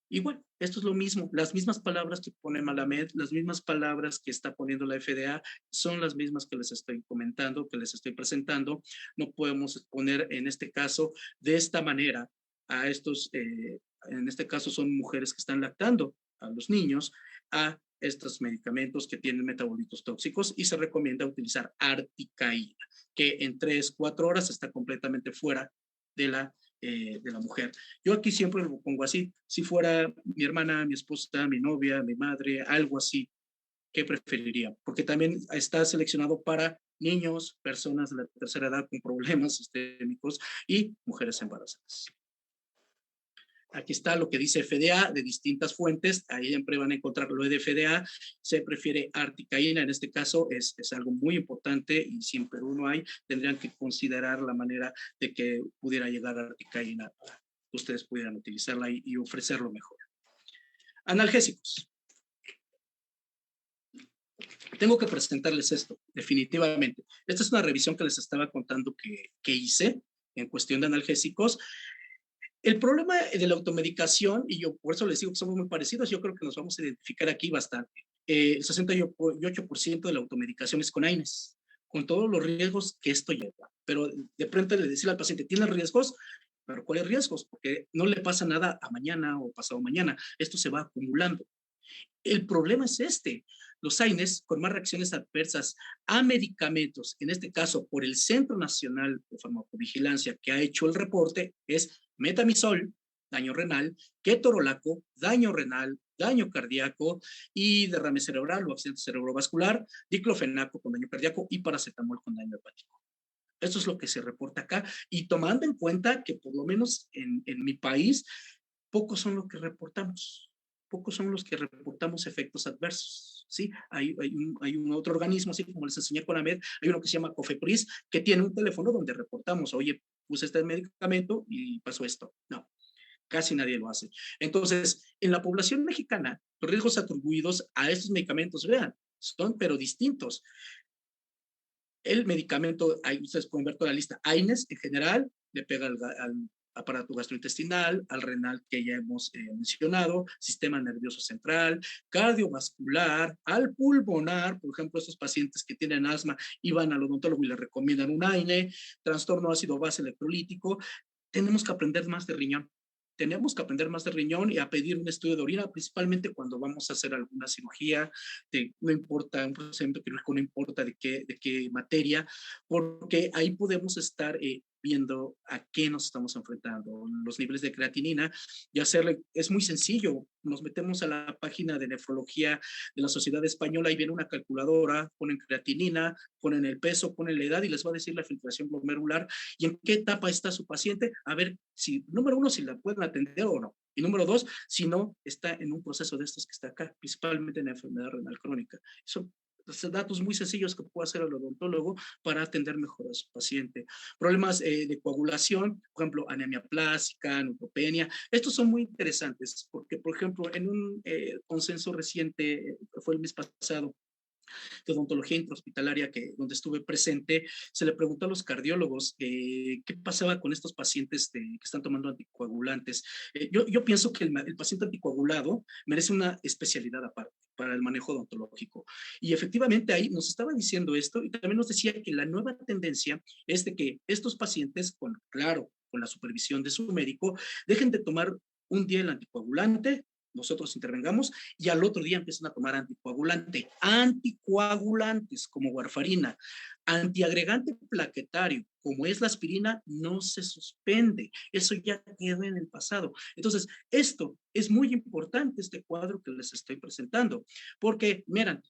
S1: Y bueno, esto es lo mismo, las mismas palabras que pone Malamed, las mismas palabras que está poniendo la FDA, son las mismas que les estoy comentando, que les estoy presentando. No podemos poner en este caso de esta manera a estos, en este caso son mujeres que están lactando a los niños, a estos medicamentos que tienen metabolitos tóxicos y se recomienda utilizar articaína, que en 3, 4 horas está completamente fuera de la mujer. Yo aquí siempre lo pongo así, si fuera mi hermana, mi esposa, mi novia, mi madre, algo así, ¿qué preferiría? Porque también está seleccionado para niños, personas de la tercera edad con problemas sistémicos y mujeres embarazadas. Aquí está lo que dice FDA de distintas fuentes, ahí siempre van a encontrar lo de FDA, se prefiere articaína, en este caso es algo muy importante y si en Perú no hay, tendrían que considerar la manera de que pudiera llegar a articaína, ustedes pudieran utilizarla y ofrecerlo mejor. Analgésicos. Tengo que presentarles esto, definitivamente. Esta es una revisión que les estaba contando que hice en cuestión de analgésicos. El problema de la automedicación, y yo por eso les digo que somos muy parecidos, yo creo que nos vamos a identificar aquí bastante. El 68% de la automedicación es con AINES, con todos los riesgos que esto lleva. Pero de pronto le decir al paciente, ¿tiene riesgos? ¿Pero cuáles riesgos? Porque no le pasa nada a mañana o pasado mañana. Esto se va acumulando. El problema es este. Los AINES con más reacciones adversas a medicamentos, en este caso por el Centro Nacional de Farmacovigilancia que ha hecho el reporte, es metamisol, daño renal, ketorolaco, daño renal, daño cardíaco y derrame cerebral o accidente cerebrovascular, diclofenaco con daño cardíaco y paracetamol con daño hepático. Esto es lo que se reporta acá y tomando en cuenta que por lo menos en mi país, pocos son los que reportamos, pocos son los que reportamos efectos adversos. ¿Sí? Hay un otro organismo, así como les enseñé con AMED, hay uno que se llama COFEPRIS, que tiene un teléfono donde reportamos, oye, puse este medicamento y pasó esto. No, casi nadie lo hace. Entonces, en la población mexicana, los riesgos atribuidos a estos medicamentos, vean, son pero distintos. El medicamento, ahí ustedes pueden ver toda la lista, AINES en general, le pega al aparato gastrointestinal, al renal que ya hemos mencionado, sistema nervioso central, cardiovascular, al pulmonar, por ejemplo, estos pacientes que tienen asma y van al odontólogo y le recomiendan un AINE, trastorno ácido base electrolítico. Tenemos que aprender más de riñón. Tenemos que aprender más de riñón y a pedir un estudio de orina, principalmente cuando vamos a hacer alguna cirugía, no importa, un procedimiento quirúrgico, no importa de qué materia, porque ahí podemos estar viendo a qué nos estamos enfrentando, los niveles de creatinina, y hacerle, es muy sencillo, nos metemos a la página de nefrología de la Sociedad Española y viene una calculadora, ponen creatinina, ponen el peso, ponen la edad y les va a decir la filtración glomerular y en qué etapa está su paciente, a ver si, número uno, si la pueden atender o no. Y número dos, si no está en un proceso de estos que está acá, principalmente en la enfermedad renal crónica. Son datos muy sencillos que puede hacer el odontólogo para atender mejor a su paciente. Problemas de coagulación, por ejemplo, anemia plástica, neutropenia. Estos son muy interesantes porque, por ejemplo, en un consenso reciente, fue el mes pasado, de odontología intrahospitalaria donde estuve presente, se le preguntó a los cardiólogos qué pasaba con estos pacientes que están tomando anticoagulantes. Yo pienso que el paciente anticoagulado merece una especialidad aparte para el manejo odontológico. Y efectivamente ahí nos estaba diciendo esto y también nos decía que la nueva tendencia es de que estos pacientes, claro, con la supervisión de su médico, dejen de tomar un día el anticoagulante, nosotros intervengamos y al otro día empiezan a tomar anticoagulantes como warfarina, antiagregante plaquetario, como es la aspirina, no se suspende. Eso ya quedó en el pasado. Entonces, esto es muy importante, este cuadro que les estoy presentando, porque, miren,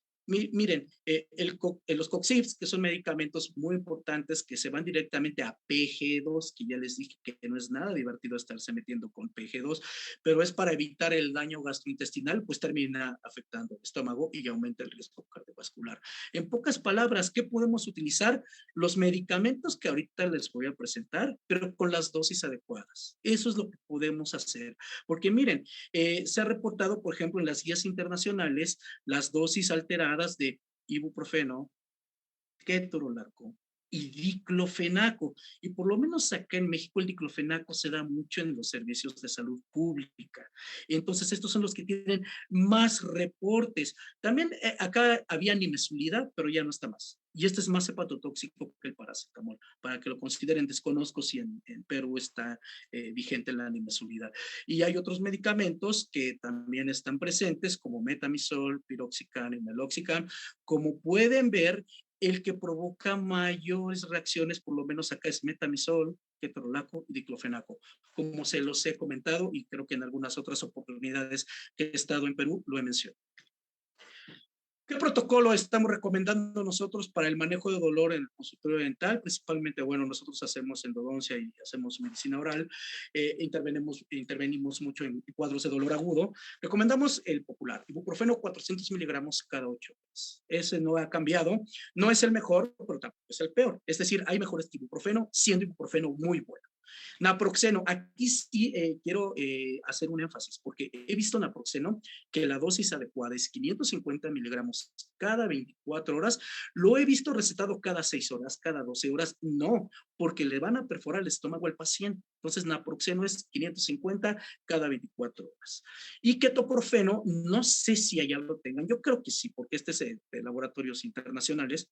S1: los COXIFs, que son medicamentos muy importantes que se van directamente a PG2, que ya les dije que no es nada divertido estarse metiendo con PG2, pero es para evitar el daño gastrointestinal, pues termina afectando el estómago y aumenta el riesgo cardiovascular. En pocas palabras, ¿qué podemos utilizar? Los medicamentos que ahorita les voy a presentar, pero con las dosis adecuadas. Eso es lo que podemos hacer. Porque miren, se ha reportado, por ejemplo, en las guías internacionales, las dosis alteradas de ibuprofeno, ketorolaco y diclofenaco. Y por lo menos acá en México el diclofenaco se da mucho en los servicios de salud pública. Entonces estos son los que tienen más reportes. También acá había nimesulida, pero ya no está más. Y este es más hepatotóxico que el paracetamol, para que lo consideren. Desconozco si en Perú está vigente la nimesulida. Y hay otros medicamentos que también están presentes, como metamizol, piroxicam y meloxicam. Como pueden ver, el que provoca mayores reacciones, por lo menos acá, es metamizol, ketorolaco y diclofenaco. Como se los he comentado y creo que en algunas otras oportunidades que he estado en Perú lo he mencionado. ¿Qué protocolo estamos recomendando nosotros para el manejo de dolor en el consultorio dental? Principalmente, bueno, nosotros hacemos endodoncia y hacemos medicina oral, intervenimos mucho en cuadros de dolor agudo. Recomendamos el popular, ibuprofeno 400 miligramos cada 8 horas. Ese no ha cambiado, no es el mejor, pero tampoco es el peor. Es decir, hay mejores que ibuprofeno, siendo ibuprofeno muy bueno. Naproxeno, aquí sí quiero hacer un énfasis, porque he visto naproxeno que la dosis adecuada es 550 miligramos cada 24 horas. Lo he visto recetado cada 6 horas, cada 12 horas. No, porque le van a perforar el estómago al paciente. Entonces, naproxeno es 550 cada 24 horas. Y ketoprofeno, no sé si allá lo tengan. Yo creo que sí, porque este es de laboratorios internacionales.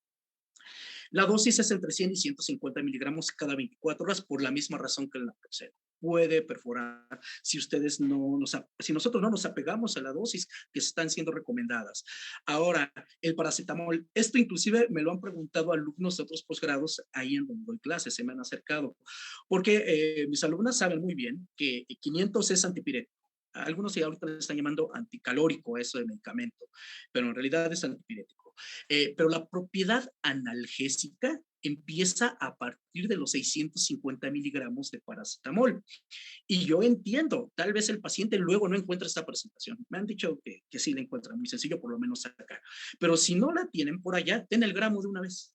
S1: La dosis es entre 100 y 150 miligramos cada 24 horas por la misma razón que el naproxeno. Puede perforar si nosotros no nos apegamos a la dosis que están siendo recomendadas. Ahora, el paracetamol, esto inclusive me lo han preguntado alumnos de otros posgrados ahí en donde doy clases, se me han acercado, porque mis alumnas saben muy bien que 500 es antipirético. Algunos ya ahorita le están llamando anticalórico a eso de medicamento, pero en realidad es antipirético. Pero la propiedad analgésica empieza a partir de los 650 miligramos de paracetamol. Y yo entiendo, tal vez el paciente luego no encuentra esta presentación. Me han dicho que sí la encuentran, muy sencillo, por lo menos acá. Pero si no la tienen por allá, ten el gramo de una vez.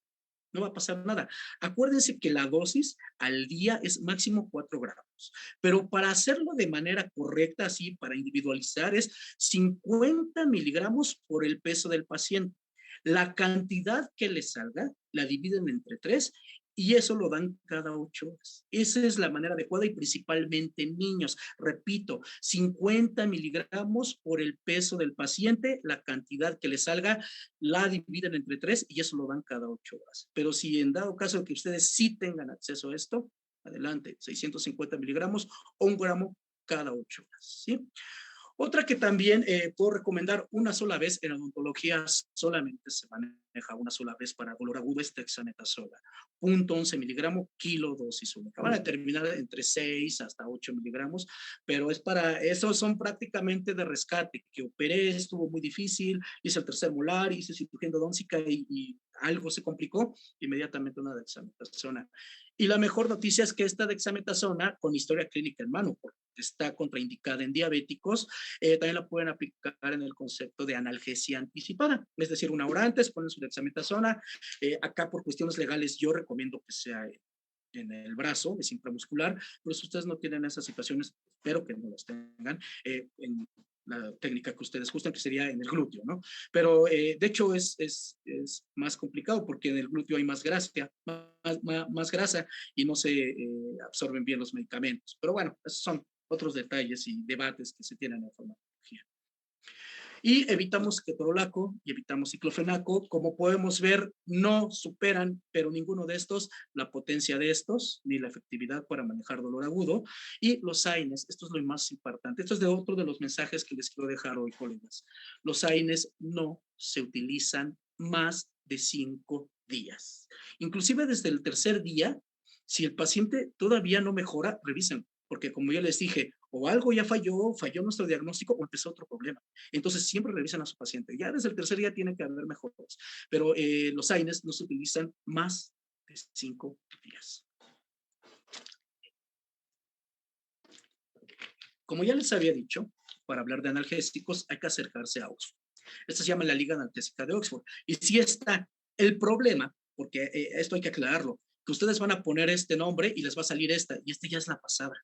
S1: No va a pasar nada. Acuérdense que la dosis al día es máximo 4 gramos, pero para hacerlo de manera correcta, así para individualizar, es 50 miligramos por el peso del paciente. La cantidad que le salga la dividen entre 3 y eso lo dan cada 8 horas. Esa es la manera adecuada y principalmente en niños. Repito, 50 miligramos por el peso del paciente, la cantidad que le salga, la dividen entre 3 y eso lo dan cada 8 horas. Pero si en dado caso que ustedes sí tengan acceso a esto, adelante, 650 miligramos o 1 gramo cada 8 horas, ¿sí? Otra que también puedo recomendar una sola vez en odontología, solamente se maneja una sola vez para dolor agudo, es dexametasona, 0.11 miligramos, kilo dosis única. Van a terminar entre 6 hasta 8 miligramos, pero es para, esos son prácticamente de rescate, que operé, estuvo muy difícil, hice el tercer molar, hice cirugía endodóntica y algo se complicó, inmediatamente una dexametasona. Y la mejor noticia es que esta dexametasona, con historia clínica en mano, porque está contraindicada en diabéticos, también la pueden aplicar en el concepto de analgesia anticipada, es decir, 1 hora antes ponen su dexametasona. Acá por cuestiones legales yo recomiendo que sea en el brazo, es intramuscular, pero si ustedes no tienen esas situaciones, espero que no las tengan, en la técnica que ustedes gustan, que sería en el glúteo, ¿no? Pero de hecho es más complicado porque en el glúteo hay más grasa, más grasa y no se absorben bien los medicamentos. Pero bueno, esos son otros detalles y debates que se tienen en farmacología. Y evitamos ketorolaco y evitamos ciclofenaco. Como podemos ver, no superan, pero ninguno de estos, la potencia de estos, ni la efectividad para manejar dolor agudo. Y los AINES, esto es lo más importante. Esto es de otro de los mensajes que les quiero dejar hoy, colegas. Los AINES no se utilizan más de 5 días. Inclusive desde el tercer día, si el paciente todavía no mejora, revisen, porque como ya les dije, o algo ya falló nuestro diagnóstico o empezó otro problema. Entonces siempre revisan a su paciente. Ya desde el tercer día tiene que haber mejoras, pero los AINES no se utilizan más de 5 días. Como ya les había dicho, para hablar de analgésicos hay que acercarse a Oxford. Esta se llama la Liga Analgésica de Oxford. Y si está el problema, porque esto hay que aclararlo, que ustedes van a poner este nombre y les va a salir esta, y esta ya es la pasada.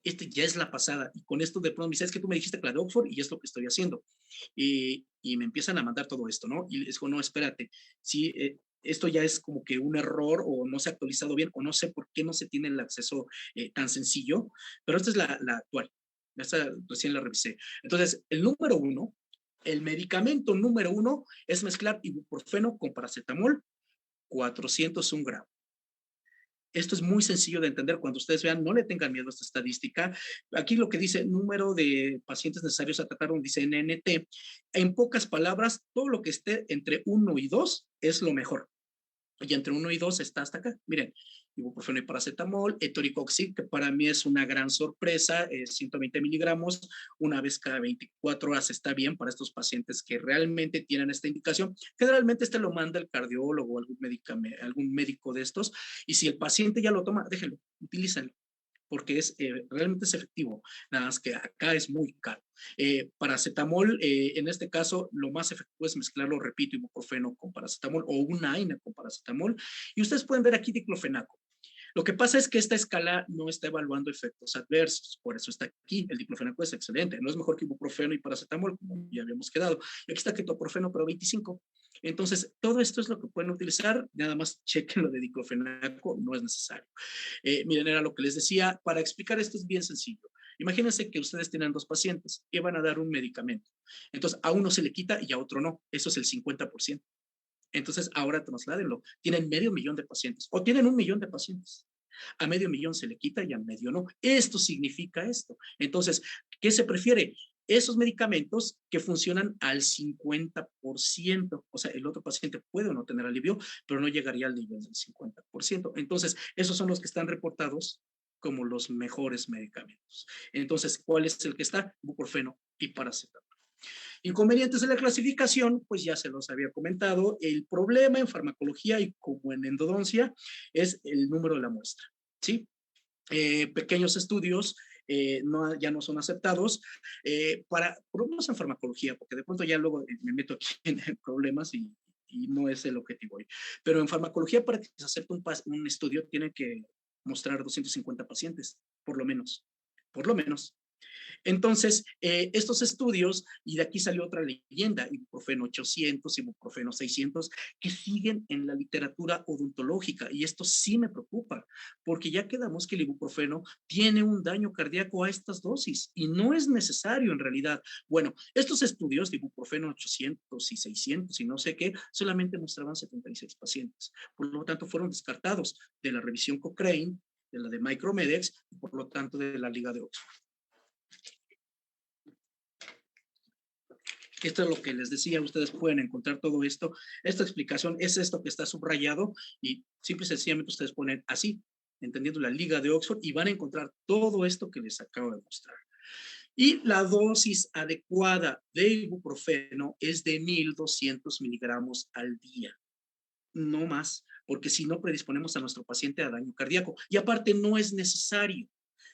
S1: Ya es la pasada. Y con esto de pronto me dice, es que tú me dijiste que la de Oxford y es lo que estoy haciendo. Y me empiezan a mandar todo esto, ¿no? Y les digo, no, espérate, si esto ya es como que un error o no se ha actualizado bien o no sé por qué no se tiene el acceso tan sencillo, pero esta es la actual. Esta recién la revisé. Entonces, el medicamento número 1 es mezclar ibuprofeno con paracetamol, 401 gramos. Esto es muy sencillo de entender. Cuando ustedes vean, no le tengan miedo a esta estadística. Aquí lo que dice número de pacientes necesarios a tratar, dice NNT. En pocas palabras, todo lo que esté entre 1 y 2 es lo mejor. Y entre 1 y 2 está hasta acá. Miren, ibuprofeno y paracetamol, etoricoxib, que para mí es una gran sorpresa, 120 miligramos, una vez cada 24 horas está bien para estos pacientes que realmente tienen esta indicación. Generalmente este lo manda el cardiólogo o algún médico de estos, y si el paciente ya lo toma, déjenlo, utilícenlo, porque realmente es efectivo, nada más que acá es muy caro. Paracetamol, en este caso, lo más efectivo es mezclarlo, repito, ibuprofeno con paracetamol o una AINE con paracetamol, y ustedes pueden ver aquí diclofenaco. Lo que pasa es que esta escala no está evaluando efectos adversos, por eso está aquí. El diclofenaco es excelente, no es mejor que ibuprofeno y paracetamol, como ya habíamos quedado. Y aquí está ketoprofeno, pero 25. Entonces, todo esto es lo que pueden utilizar, nada más chequen lo de diclofenaco, no es necesario. Miren, era lo que les decía, para explicar esto es bien sencillo. Imagínense que ustedes tienen 2 pacientes y van a dar un medicamento. Entonces, a uno se le quita y a otro no. Eso es el 50%. Entonces, ahora trasládenlo. Tienen medio millón de pacientes o tienen 1 millón de pacientes. A medio millón se le quita y a medio no. Esto significa esto. Entonces, ¿qué se prefiere? Esos medicamentos que funcionan al 50%. O sea, el otro paciente puede o no tener alivio, pero no llegaría al nivel del 50%. Entonces, esos son los que están reportados como los mejores medicamentos. Entonces, ¿cuál es el que está? Ibuprofeno y paracetamol. Inconvenientes de la clasificación, pues ya se los había comentado. El problema en farmacología y como en endodoncia es el número de la muestra, ¿sí? Pequeños estudios ya no son aceptados para problemas en farmacología, porque de pronto ya luego me meto aquí en problemas y no es el objetivo hoy. Pero en farmacología, para que se acepte un estudio, tiene que mostrar 250 pacientes, por lo menos. Por lo menos. Entonces, estos estudios, y de aquí salió otra leyenda, ibuprofeno 800, ibuprofeno 600, que siguen en la literatura odontológica, y esto sí me preocupa, porque ya quedamos que el ibuprofeno tiene un daño cardíaco a estas dosis, y no es necesario en realidad. Bueno, estos estudios de ibuprofeno 800 y 600 y no sé qué, solamente mostraban 76 pacientes, por lo tanto fueron descartados de la revisión Cochrane, de la de Micromedex, y por lo tanto de la Liga de Oxford. Esto es lo que les decía, ustedes pueden encontrar todo esto. Esta explicación es esto que está subrayado y simple y sencillamente ustedes ponen así, entendiendo la Liga de Oxford, y van a encontrar todo esto que les acabo de mostrar. Y la dosis adecuada de ibuprofeno es de 1200 miligramos al día, no más, porque si no predisponemos a nuestro paciente a daño cardíaco. Y aparte no es necesario.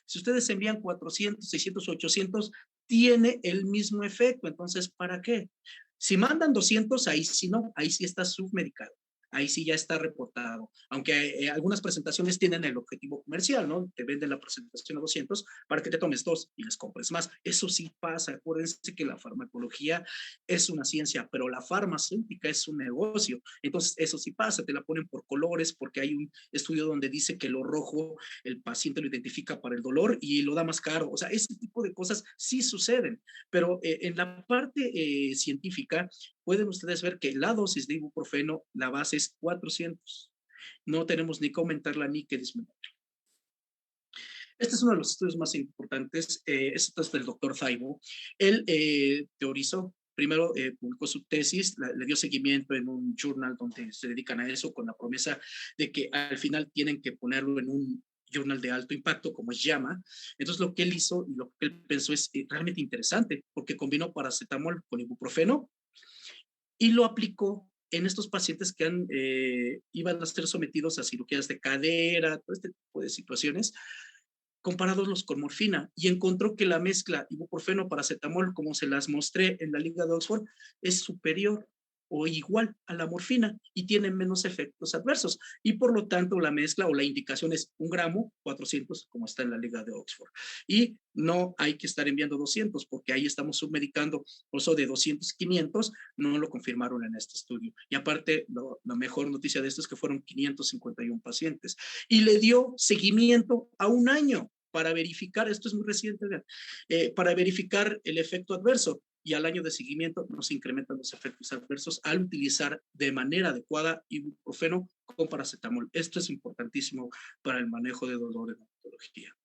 S1: Si ustedes envían 400, 600, 800, tiene el mismo efecto. Entonces, ¿para qué? Si mandan 200, ahí sí no, ahí sí está submedicado. Ahí sí ya está reportado. Aunque algunas presentaciones tienen el objetivo comercial, ¿no? Te venden la presentación a 200 para que te tomes dos y les compres más. Eso sí pasa. Acuérdense que la farmacología es una ciencia, pero la farmacéutica es un negocio. Entonces, eso sí pasa. Te la ponen por colores porque hay un estudio donde dice que lo rojo el paciente lo identifica para el dolor y lo da más caro. O sea, ese tipo de cosas sí suceden, pero en la parte científica pueden ustedes ver que la dosis de ibuprofeno, la base es 400. No tenemos ni que aumentarla ni que disminuirla. Este es uno de los estudios más importantes. Este es del doctor Zaibo. Él teorizó, primero publicó su tesis, le dio seguimiento en un journal donde se dedican a eso con la promesa de que al final tienen que ponerlo en un journal de alto impacto como es JAMA. Entonces lo que él hizo y lo que él pensó es realmente interesante porque combinó paracetamol con ibuprofeno y lo aplicó en estos pacientes que iban a ser sometidos a cirugías de cadera, todo este tipo de situaciones, comparados con morfina, y encontró que la mezcla ibuprofeno-paracetamol, como se las mostré en la Liga de Oxford, es superior o igual a la morfina y tiene menos efectos adversos. Y por lo tanto, la mezcla o la indicación es 1 gramo, 400, como está en la Liga de Oxford. Y no hay que estar enviando 200, porque ahí estamos submedicando, por eso de 200, 500, no lo confirmaron en este estudio. Y aparte, la mejor noticia de esto es que fueron 551 pacientes. Y le dio seguimiento a 1 año para verificar, esto es muy reciente, para verificar el efecto adverso, y al año de seguimiento nos incrementan los efectos adversos al utilizar de manera adecuada ibuprofeno con paracetamol. Esto es importantísimo para el manejo de dolor en odontología.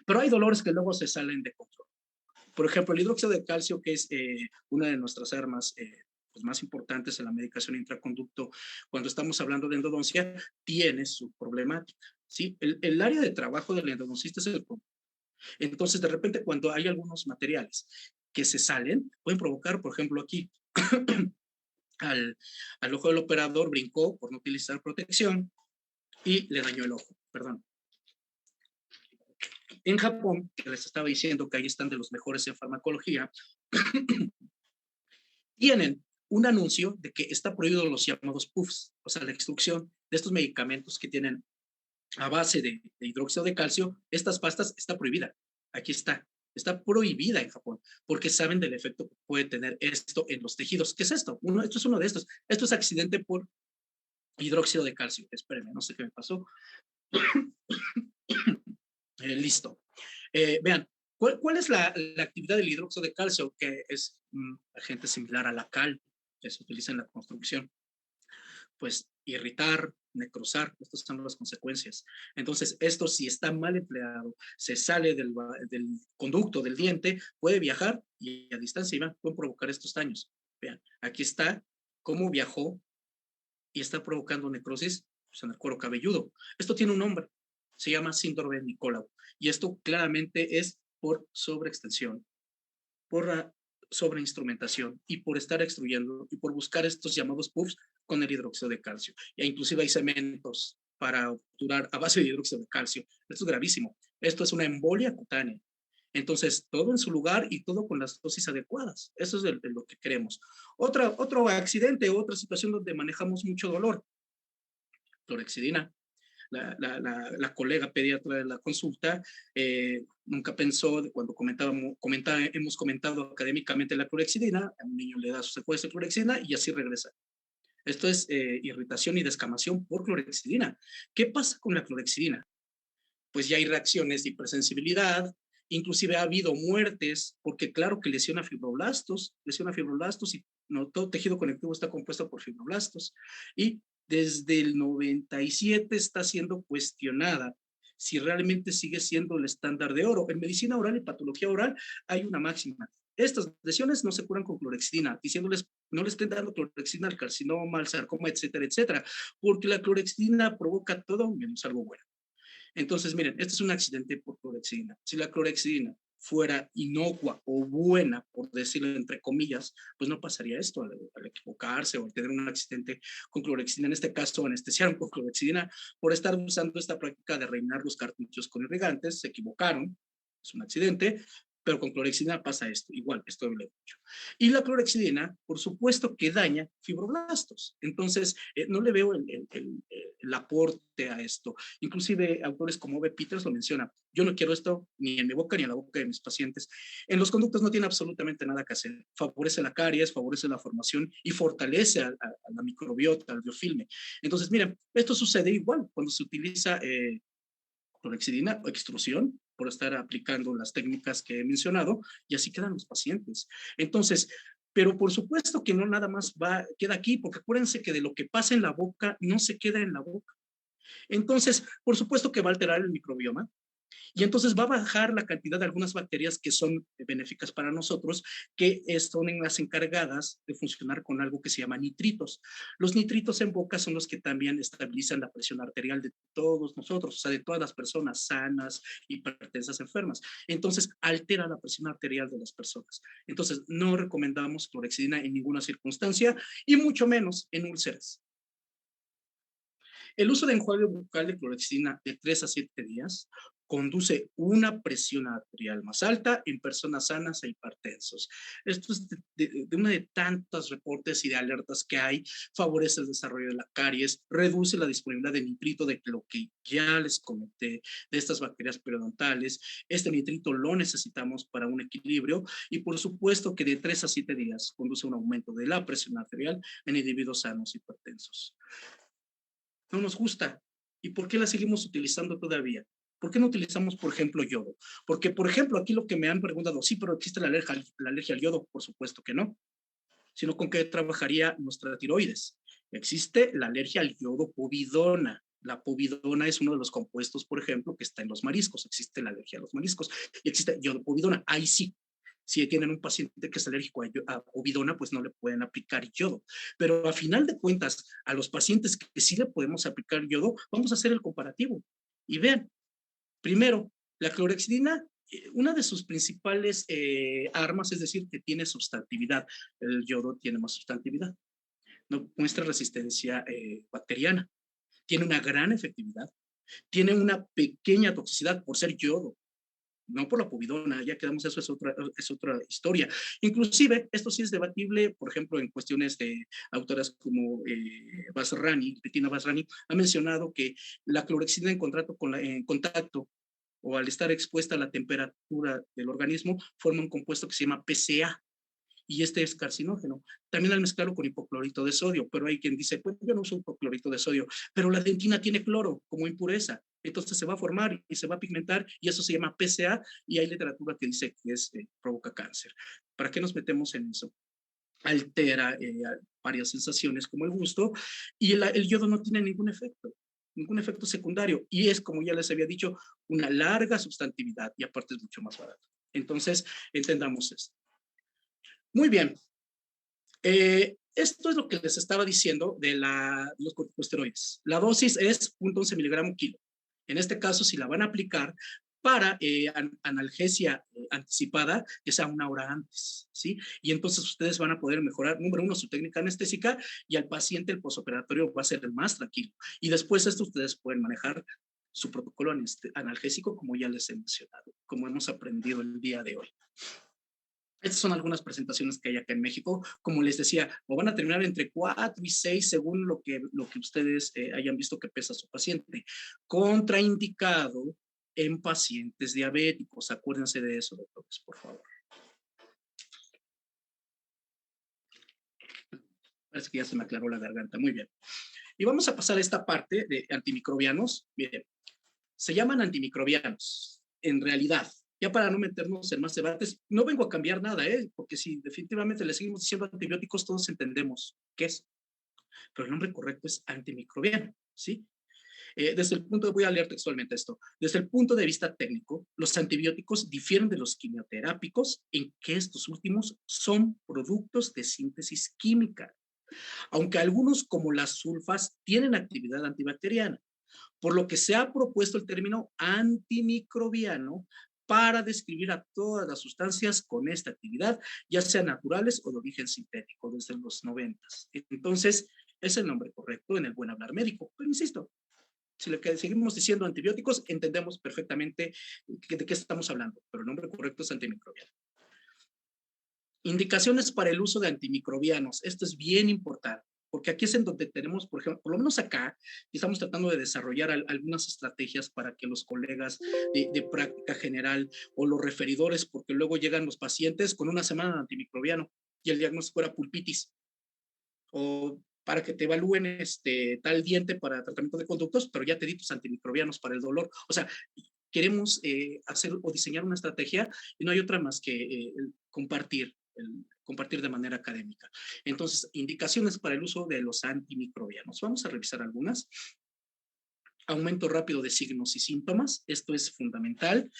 S1: Pero hay dolores que luego se salen de control. Por ejemplo, el hidróxido de calcio, que es una de nuestras armas pues más importantes en la medicación intraconducto, cuando estamos hablando de endodoncia, tiene su problemática. ¿Sí? El área de trabajo del endodoncista es el problema. Entonces, de repente, cuando hay algunos materiales que se salen, pueden provocar, por ejemplo, aquí, al ojo del operador brincó por no utilizar protección y le dañó el ojo, perdón. En Japón, que les estaba diciendo que ahí están de los mejores en farmacología, tienen un anuncio de que está prohibido los llamados puffs, o sea, la extrusión de estos medicamentos que tienen a base de hidróxido de calcio. Estas pastas está prohibida. Aquí está prohibida en Japón, porque saben del efecto que puede tener esto en los tejidos. ¿Qué es esto? Esto es uno de estos. Esto es accidente por hidróxido de calcio. Espérenme, no sé qué me pasó. Listo. Vean, ¿cuál es la actividad del hidróxido de calcio? Que es agente similar a la cal, que se utiliza en la construcción. Pues irritar, necrosar, estas son las consecuencias. Entonces, esto si está mal empleado, se sale del conducto del diente, puede viajar y a distancia pueden provocar estos daños. Vean, aquí está cómo viajó y está provocando necrosis pues, en el cuero cabelludo. Esto tiene un nombre, se llama síndrome de Nicolau, y esto claramente es por sobreextensión, por sobreinstrumentación y por estar extruyendo y por buscar estos llamados puffs con el hidróxido de calcio. E inclusive hay cementos para obturar a base de hidróxido de calcio. Esto es gravísimo. Esto es una embolia cutánea. Entonces, todo en su lugar y todo con las dosis adecuadas. Eso es lo que queremos. Otro accidente, otra situación donde manejamos mucho dolor. Clorexidina. la colega pediatra de la consulta nunca pensó, cuando hemos comentado académicamente la clorhexidina, a un niño le da su secuestro de clorhexidina y así regresa. Esto es irritación y descamación por clorhexidina. ¿Qué pasa con la clorhexidina? Pues ya hay reacciones de hipersensibilidad, inclusive ha habido muertes, porque claro que lesiona fibroblastos y no, todo tejido conectivo está compuesto por fibroblastos. Y desde el 97 está siendo cuestionada si realmente sigue siendo el estándar de oro. En medicina oral y patología oral hay una máxima. Estas lesiones no se curan con clorhexidina, diciéndoles no le estén dando clorhexidina al carcinoma, al sarcoma, etcétera, etcétera, porque la clorhexidina provoca todo menos algo bueno. Entonces, miren, este es un accidente por clorhexidina. Si la clorhexidina fuera inocua o buena, por decirlo entre comillas, pues no pasaría esto al equivocarse o al tener un accidente con clorhexidina. En este caso, anestesiaron con clorhexidina por estar usando esta práctica de rellenar los cartuchos con irrigantes, se equivocaron, es un accidente, pero con clorhexidina pasa esto, igual, esto lo he dicho. Y la clorhexidina, por supuesto que daña fibroblastos. Entonces, no le veo el aporte a esto. Inclusive autores como Ove Peters lo mencionan. Yo no quiero esto ni en mi boca ni en la boca de mis pacientes. En los conductos no tiene absolutamente nada que hacer. Favorece la caries, favorece la formación y fortalece a la microbiota, al biofilme. Entonces, miren, esto sucede igual cuando se utiliza clorhexidina o extrusión por estar aplicando las técnicas que he mencionado y así quedan los pacientes. Entonces, pero por supuesto que no nada más queda aquí, porque acuérdense que de lo que pasa en la boca no se queda en la boca. Entonces, por supuesto que va a alterar el microbioma, y entonces va a bajar la cantidad de algunas bacterias que son benéficas para nosotros, que son las encargadas de funcionar con algo que se llama nitritos. Los nitritos en boca son los que también estabilizan la presión arterial de todos nosotros, o sea, de todas las personas sanas, hipertensas, enfermas. Entonces, altera la presión arterial de las personas. Entonces, no recomendamos clorhexidina en ninguna circunstancia y mucho menos en úlceras. El uso de enjuague bucal de clorhexidina de 3 a 7 días conduce una presión arterial más alta en personas sanas e hipertensos. Esto es de una de tantos reportes y de alertas que hay, favorece el desarrollo de la caries, reduce la disponibilidad de nitrito, de lo que ya les comenté, de estas bacterias periodontales. Este nitrito lo necesitamos para un equilibrio y por supuesto que de 3 a 7 días conduce a un aumento de la presión arterial en individuos sanos hipertensos. No nos gusta. ¿Y por qué la seguimos utilizando todavía? ¿Por qué no utilizamos, por ejemplo, yodo? Porque, por ejemplo, aquí lo que me han preguntado, sí, pero existe la alergia al yodo. Por supuesto que no. Sino con qué trabajaría nuestra tiroides. Existe la alergia al yodo povidona. La povidona es uno de los compuestos, por ejemplo, que está en los mariscos. Existe la alergia a los mariscos. Y existe yodo povidona. Ahí sí. Si tienen un paciente que es alérgico a povidona, pues no le pueden aplicar yodo. Pero a final de cuentas, a los pacientes que sí le podemos aplicar yodo, vamos a hacer el comparativo. Y vean, primero, la clorhexidina, una de sus principales armas, es decir, que tiene sustantividad. El yodo tiene más sustantividad. No muestra resistencia bacteriana. Tiene una gran efectividad. Tiene una pequeña toxicidad por ser yodo, no por la povidona, ya quedamos, eso es otra historia. Inclusive, esto sí es debatible, por ejemplo, en cuestiones de autoras como Basrani, Bettina Basrani, ha mencionado que la clorhexidina en contacto o al estar expuesta a la temperatura del organismo, forma un compuesto que se llama PCA, y este es carcinógeno. También al mezclarlo con hipoclorito de sodio, pero hay quien dice, pues yo no uso hipoclorito de sodio, pero la dentina tiene cloro como impureza, entonces se va a formar y se va a pigmentar y eso se llama PCA y hay literatura que dice que provoca cáncer. ¿Para qué nos metemos en eso? Altera varias sensaciones como el gusto y el yodo no tiene ningún efecto secundario y es, como ya les había dicho, una larga sustantividad y aparte es mucho más barato. Entonces, entendamos esto. Muy bien. Esto es lo que les estaba diciendo de los corticosteroides. La dosis es 0.11 miligramos kilo. En este caso, si la van a aplicar para analgesia anticipada, que sea una hora antes, ¿sí? Y entonces ustedes van a poder mejorar, número uno, su técnica anestésica y al paciente el posoperatorio va a ser más tranquilo. Y después de esto ustedes pueden manejar su protocolo analgésico como ya les he mencionado, como hemos aprendido el día de hoy. Estas son algunas presentaciones que hay acá en México. Como les decía, o van a terminar entre 4 y 6 según lo que ustedes hayan visto que pesa su paciente. Contraindicado en pacientes diabéticos. Acuérdense de eso, doctores, por favor. Parece que ya se me aclaró la garganta. Muy bien. Y vamos a pasar a esta parte de antimicrobianos. Miren, se llaman antimicrobianos. En realidad, ya para no meternos en más debates, no vengo a cambiar nada, porque si definitivamente le seguimos diciendo antibióticos, todos entendemos qué es. Pero el nombre correcto es antimicrobiano, ¿sí? Desde el punto, voy a leer textualmente esto, desde el punto de vista técnico, los antibióticos difieren de los quimioterápicos en que estos últimos son productos de síntesis química, aunque algunos como las sulfas tienen actividad antibacteriana, por lo que se ha propuesto el término antimicrobiano para describir a todas las sustancias con esta actividad, ya sean naturales o de origen sintético, desde los 90. Entonces, es el nombre correcto en el buen hablar médico, pero insisto, si le seguimos diciendo antibióticos, entendemos perfectamente de qué estamos hablando, pero el nombre correcto es antimicrobiano. Indicaciones para el uso de antimicrobianos. Esto es bien importante, porque aquí es en donde tenemos, por ejemplo, por lo menos acá, estamos tratando de desarrollar algunas estrategias para que los colegas de práctica general o los referidores, porque luego llegan los pacientes con una semana de antimicrobiano y el diagnóstico era pulpitis, o para que te evalúen tal diente para tratamiento de conductos, pero ya te di tus antimicrobianos para el dolor. O sea, queremos hacer o diseñar una estrategia y no hay otra más que compartir de manera académica. Entonces, indicaciones para el uso de los antimicrobianos. Vamos a revisar algunas. Aumento rápido de signos y síntomas, esto es fundamental.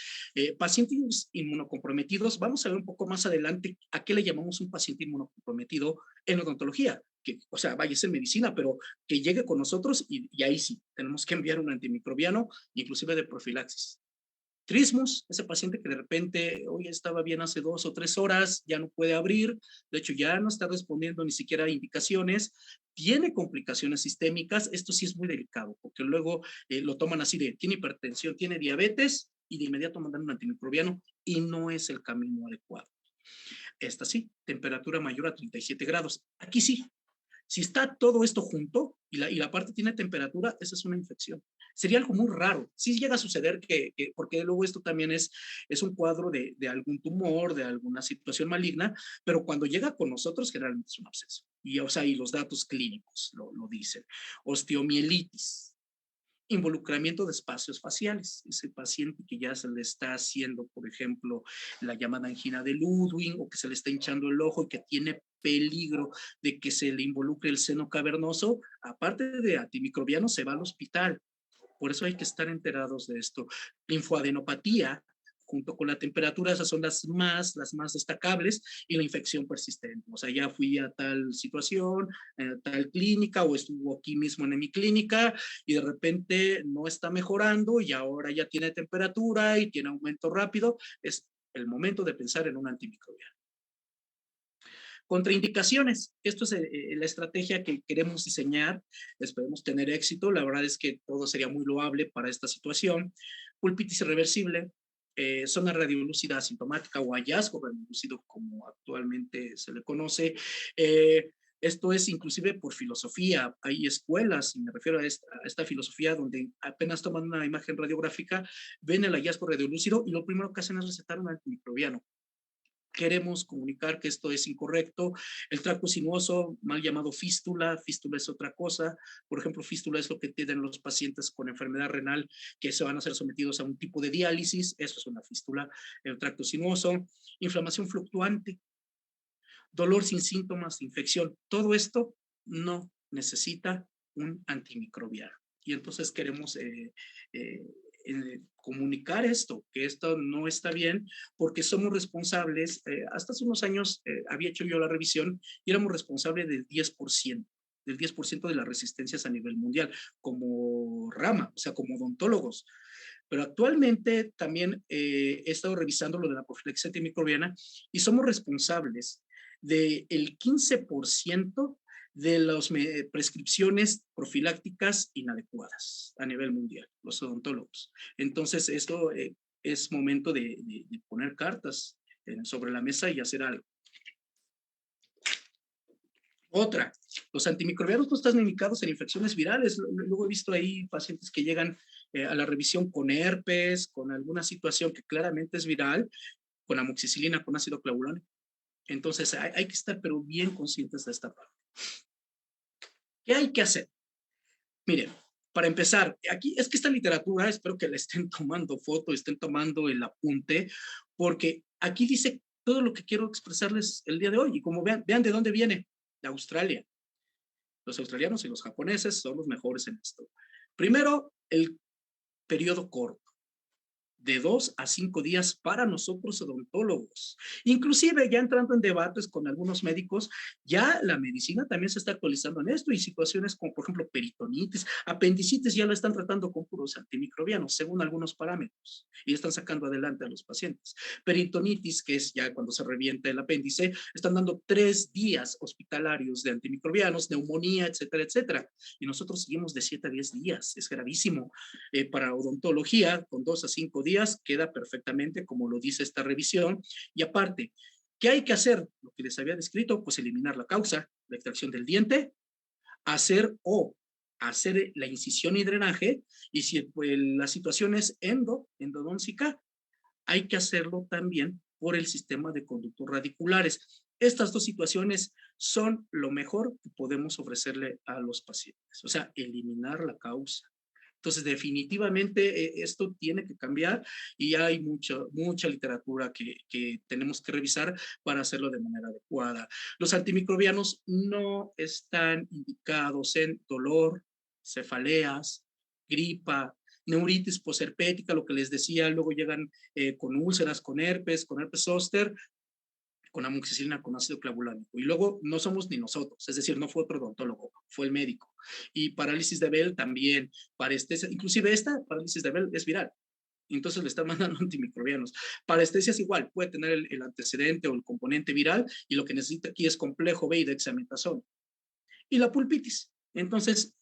S1: Pacientes inmunocomprometidos, vamos a ver un poco más adelante a qué le llamamos un paciente inmunocomprometido en odontología, que, o sea, vaya, es en medicina, pero que llegue con nosotros y ahí sí, tenemos que enviar un antimicrobiano, inclusive de profilaxis. Trismus, ese paciente que de repente hoy estaba bien hace 2 o 3 horas, ya no puede abrir, de hecho ya no está respondiendo ni siquiera a indicaciones, tiene complicaciones sistémicas, esto sí es muy delicado, porque luego lo toman así de, tiene hipertensión, tiene diabetes, y de inmediato mandan un antimicrobiano, y no es el camino adecuado. Esta sí, temperatura mayor a 37 grados. Aquí sí, si está todo esto junto y la parte tiene temperatura, esa es una infección. Sería algo muy raro. Sí llega a suceder porque luego esto también es un cuadro de algún tumor, de alguna situación maligna, pero cuando llega con nosotros generalmente es un absceso. Y, o sea, y los datos clínicos lo dicen. Osteomielitis, involucramiento de espacios faciales. Ese paciente que ya se le está haciendo, por ejemplo, la llamada angina de Ludwig o que se le está hinchando el ojo y que tiene peligro de que se le involucre el seno cavernoso, aparte de antimicrobiano, se va al hospital. Por eso hay que estar enterados de esto. Linfoadenopatía, junto con la temperatura, esas son las más destacables, y la infección persistente. O sea, ya fui a tal situación, tal clínica, o estuvo aquí mismo en mi clínica, y de repente no está mejorando, y ahora ya tiene temperatura y tiene aumento rápido. Es el momento de pensar en un antimicrobiano. Contraindicaciones. Esto es la estrategia que queremos diseñar. Esperemos tener éxito. La verdad es que todo sería muy loable para esta situación. Pulpitis irreversible, zona radiolúcida asintomática o hallazgo radiolúcido, como actualmente se le conoce. Esto es inclusive por filosofía. Hay escuelas, y me refiero a esta filosofía, donde apenas toman una imagen radiográfica, ven el hallazgo radiolúcido y lo primero que hacen es recetar un antimicrobiano. Queremos comunicar que esto es incorrecto. El tracto sinuoso, mal llamado fístula, fístula es otra cosa. Por ejemplo, fístula es lo que tienen los pacientes con enfermedad renal que se van a ser sometidos a un tipo de diálisis, eso es una fístula. El tracto sinuoso, inflamación fluctuante, dolor sin síntomas, infección, todo esto no necesita un antimicrobiano. Y entonces queremos comunicar esto, que esto no está bien, porque somos responsables, hasta hace unos años había hecho yo la revisión y éramos responsables del 10% de las resistencias a nivel mundial, como rama, o sea, como odontólogos. Pero actualmente también he estado revisando lo de la profilaxis antimicrobiana y somos responsables del 15% de las prescripciones profilácticas inadecuadas a nivel mundial, los odontólogos. Entonces, esto es momento de poner cartas sobre la mesa y hacer algo. Otra, los antimicrobianos no están indicados en infecciones virales. Luego he visto ahí pacientes que llegan a la revisión con herpes, con alguna situación que claramente es viral, con amoxicilina, con ácido clavulánico. Entonces hay que estar pero bien conscientes de esta parte. ¿Qué hay que hacer? Miren, para empezar, aquí es que esta literatura, espero que la estén tomando foto, estén tomando el apunte, porque aquí dice todo lo que quiero expresarles el día de hoy. Y como vean de dónde viene, de Australia. Los australianos y los japoneses son los mejores en esto. Primero, el periodo corto, de 2 a 5 días para nosotros odontólogos. Inclusive ya entrando en debates con algunos médicos, ya la medicina también se está actualizando en esto y situaciones como por ejemplo peritonitis, apendicitis ya la están tratando con puros antimicrobianos según algunos parámetros y están sacando adelante a los pacientes. Peritonitis, que es ya cuando se revienta el apéndice, están dando 3 días hospitalarios de antimicrobianos, neumonía, etcétera, etcétera. Y nosotros seguimos de 7 a 10 días, es gravísimo. Para odontología, con 2 a 5 días, queda perfectamente como lo dice esta revisión. Y aparte, ¿qué hay que hacer? Lo que les había descrito, pues eliminar la causa, la extracción del diente, hacer la incisión y drenaje, y si pues, la situación es endodóntica, hay que hacerlo también por el sistema de conductos radiculares. Estas dos situaciones son lo mejor que podemos ofrecerle a los pacientes, o sea, eliminar la causa. Entonces, definitivamente esto tiene que cambiar y hay mucha literatura que tenemos que revisar para hacerlo de manera adecuada. Los antimicrobianos no están indicados en dolor, cefaleas, gripa, neuritis posherpética, lo que les decía, luego llegan con úlceras, con herpes zóster, con amoxicilina, con ácido clavulánico. Y luego no somos ni nosotros, es decir, no fue otro odontólogo, fue el médico. Y parálisis de Bell también, parestesia, inclusive esta parálisis de Bell es viral. Entonces le están mandando antimicrobianos. Parestesia es igual, puede tener el antecedente o el componente viral y lo que necesita aquí es complejo B y dexametasona. Y la pulpitis. Entonces,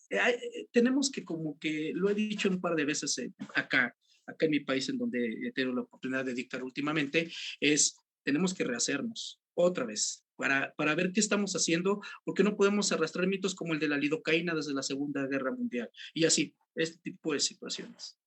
S1: tenemos que, como que lo he dicho un par de veces acá en mi país, en donde he tenido la oportunidad de dictar últimamente, tenemos que rehacernos otra vez para ver qué estamos haciendo, porque no podemos arrastrar mitos como el de la lidocaína desde la Segunda Guerra Mundial y así, este tipo de situaciones.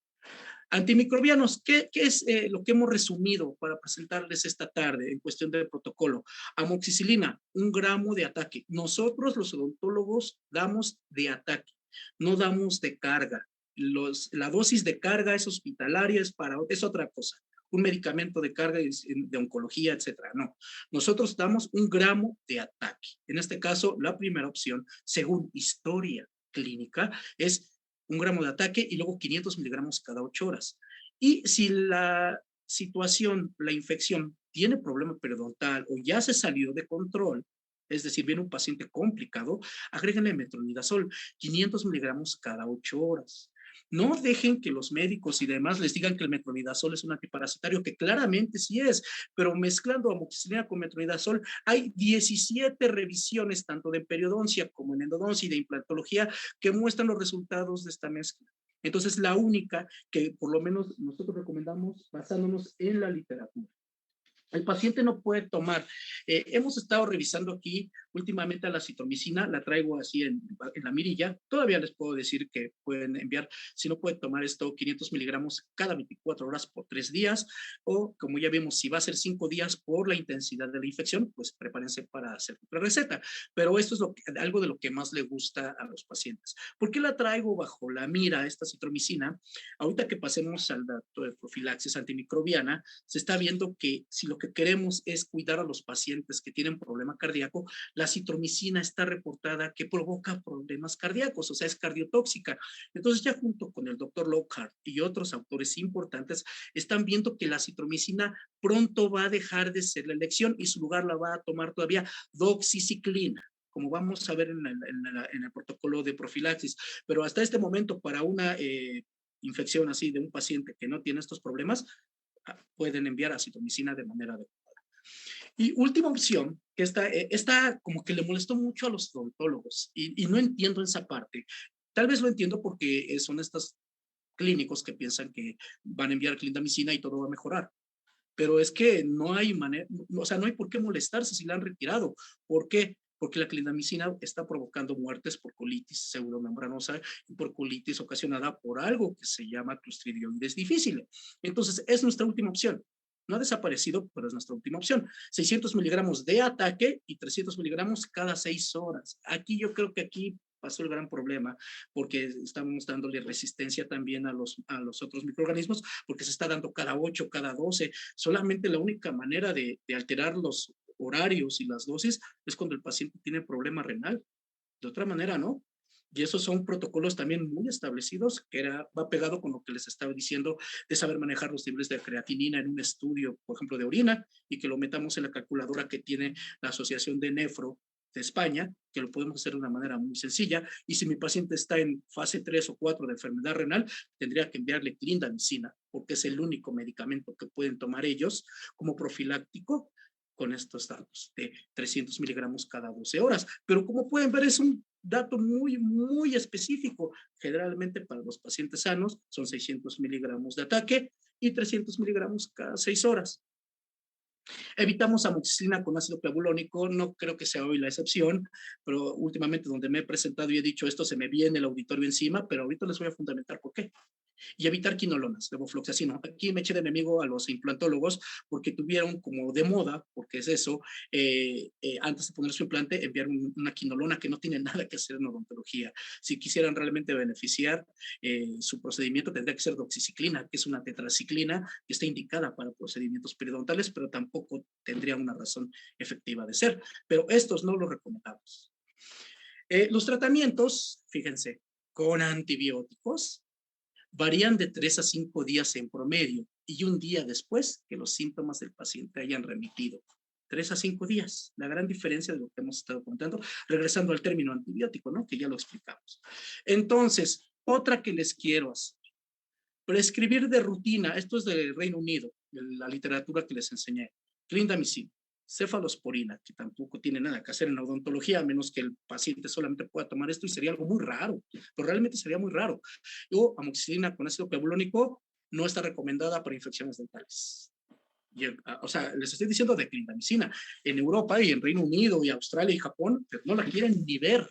S1: Antimicrobianos, ¿qué es lo que hemos resumido para presentarles esta tarde en cuestión de protocolo? Amoxicilina, 1 gramo de ataque. Nosotros los odontólogos damos de ataque, no damos de carga. La dosis de carga es hospitalaria, es otra cosa. Un medicamento de carga de oncología, etcétera. No, nosotros damos 1 gramo de ataque. En este caso, la primera opción, según historia clínica, es 1 gramo de ataque y luego 500 miligramos cada 8 horas. Y si la situación, la infección, tiene problema periodontal o ya se salió de control, es decir, viene un paciente complicado, agréguenle metronidazol, 500 miligramos cada 8 horas. No dejen que los médicos y demás les digan que el metronidazol es un antiparasitario, que claramente sí es, pero mezclando amoxicilina con metronidazol, hay 17 revisiones, tanto de periodoncia como en endodoncia y de implantología, que muestran los resultados de esta mezcla. Entonces, la única que por lo menos nosotros recomendamos basándonos en la literatura. El paciente no puede tomar. Hemos estado revisando aquí últimamente a la citromicina, la traigo así en la mirilla. Todavía les puedo decir que pueden enviar, si no puede tomar esto, 500 miligramos cada 24 horas por 3 días, o como ya vimos, si va a ser 5 días por la intensidad de la infección, pues prepárense para hacer otra receta. Pero esto es algo de lo que más le gusta a los pacientes. ¿Por qué la traigo bajo la mira, esta citromicina? Ahorita que pasemos al dato de profilaxis antimicrobiana, se está viendo que si lo que queremos es cuidar a los pacientes que tienen problema cardíaco, la citromicina está reportada que provoca problemas cardíacos, o sea, es cardiotóxica. Entonces, ya junto con el doctor Lockhart y otros autores importantes, están viendo que la citromicina pronto va a dejar de ser la elección y su lugar la va a tomar todavía doxiciclina, como vamos a ver en el protocolo de profilaxis. Pero hasta este momento, para una infección así de un paciente que no tiene estos problemas, pueden enviar acitromicina de manera adecuada. Y última opción, que esta como que le molestó mucho a los odontólogos y no entiendo esa parte. Tal vez lo entiendo porque son estos clínicos que piensan que van a enviar clindamicina y todo va a mejorar. pero es que no hay manera, o sea, no hay por qué molestarse si la han retirado. ¿Por qué? Porque la clindamicina está provocando muertes por colitis pseudomembranosa y por colitis ocasionada por algo que se llama clostridioides difficile. Entonces, es nuestra última opción. No ha desaparecido, pero es nuestra última opción. 600 miligramos de ataque y 300 miligramos cada 6 horas. Aquí yo creo que aquí pasó el gran problema, porque estamos dándole resistencia también a los otros microorganismos, porque se está dando cada 8, cada 12. Solamente la única manera de alterar los horarios y las dosis es cuando el paciente tiene problema renal. De otra manera, no. Y esos son protocolos también muy establecidos, que va pegado con lo que les estaba diciendo de saber manejar los niveles de creatinina en un estudio, por ejemplo, de orina, y que lo metamos en la calculadora que tiene la Asociación de Nefro de España, que lo podemos hacer de una manera muy sencilla. Y si mi paciente está en fase 3 o 4 de enfermedad renal, tendría que enviarle clindamicina, porque es el único medicamento que pueden tomar ellos como profiláctico con estos datos de 300 miligramos cada 12 horas. Pero como pueden ver, es un dato muy, muy específico. Generalmente para los pacientes sanos son 600 miligramos de ataque y 300 miligramos cada 6 horas. Evitamos amoxicilina con ácido clavulónico, no creo que sea hoy la excepción, pero últimamente donde me he presentado y he dicho esto se me viene el auditorio encima, pero ahorita les voy a fundamentar por qué. Y evitar quinolonas, levofloxacino. Aquí me eché de enemigo a los implantólogos porque tuvieron como de moda, porque es eso, antes de poner su implante, enviar una quinolona que no tiene nada que hacer en odontología. Si quisieran realmente beneficiar su procedimiento, tendría que ser doxiciclina, que es una tetraciclina que está indicada para procedimientos periodontales, pero tampoco tendría una razón efectiva de ser. Pero estos no los recomendamos. Los tratamientos, fíjense, con antibióticos, varían de 3 a 5 días en promedio y un día después que los síntomas del paciente hayan remitido. 3 a 5 días, la gran diferencia de lo que hemos estado contando, regresando al término antibiótico, ¿no? Que ya lo explicamos. Entonces, otra que les quiero hacer, prescribir de rutina, esto es del Reino Unido, de la literatura que les enseñé, clindamicina, cefalosporina, que tampoco tiene nada que hacer en la odontología, a menos que el paciente solamente pueda tomar esto y sería algo muy raro, pero realmente sería muy raro. O amoxicilina con ácido clavulónico no está recomendada para infecciones dentales. Y, o sea, les estoy diciendo de clindamicina. En Europa y en Reino Unido y Australia y Japón, pero no la quieren ni ver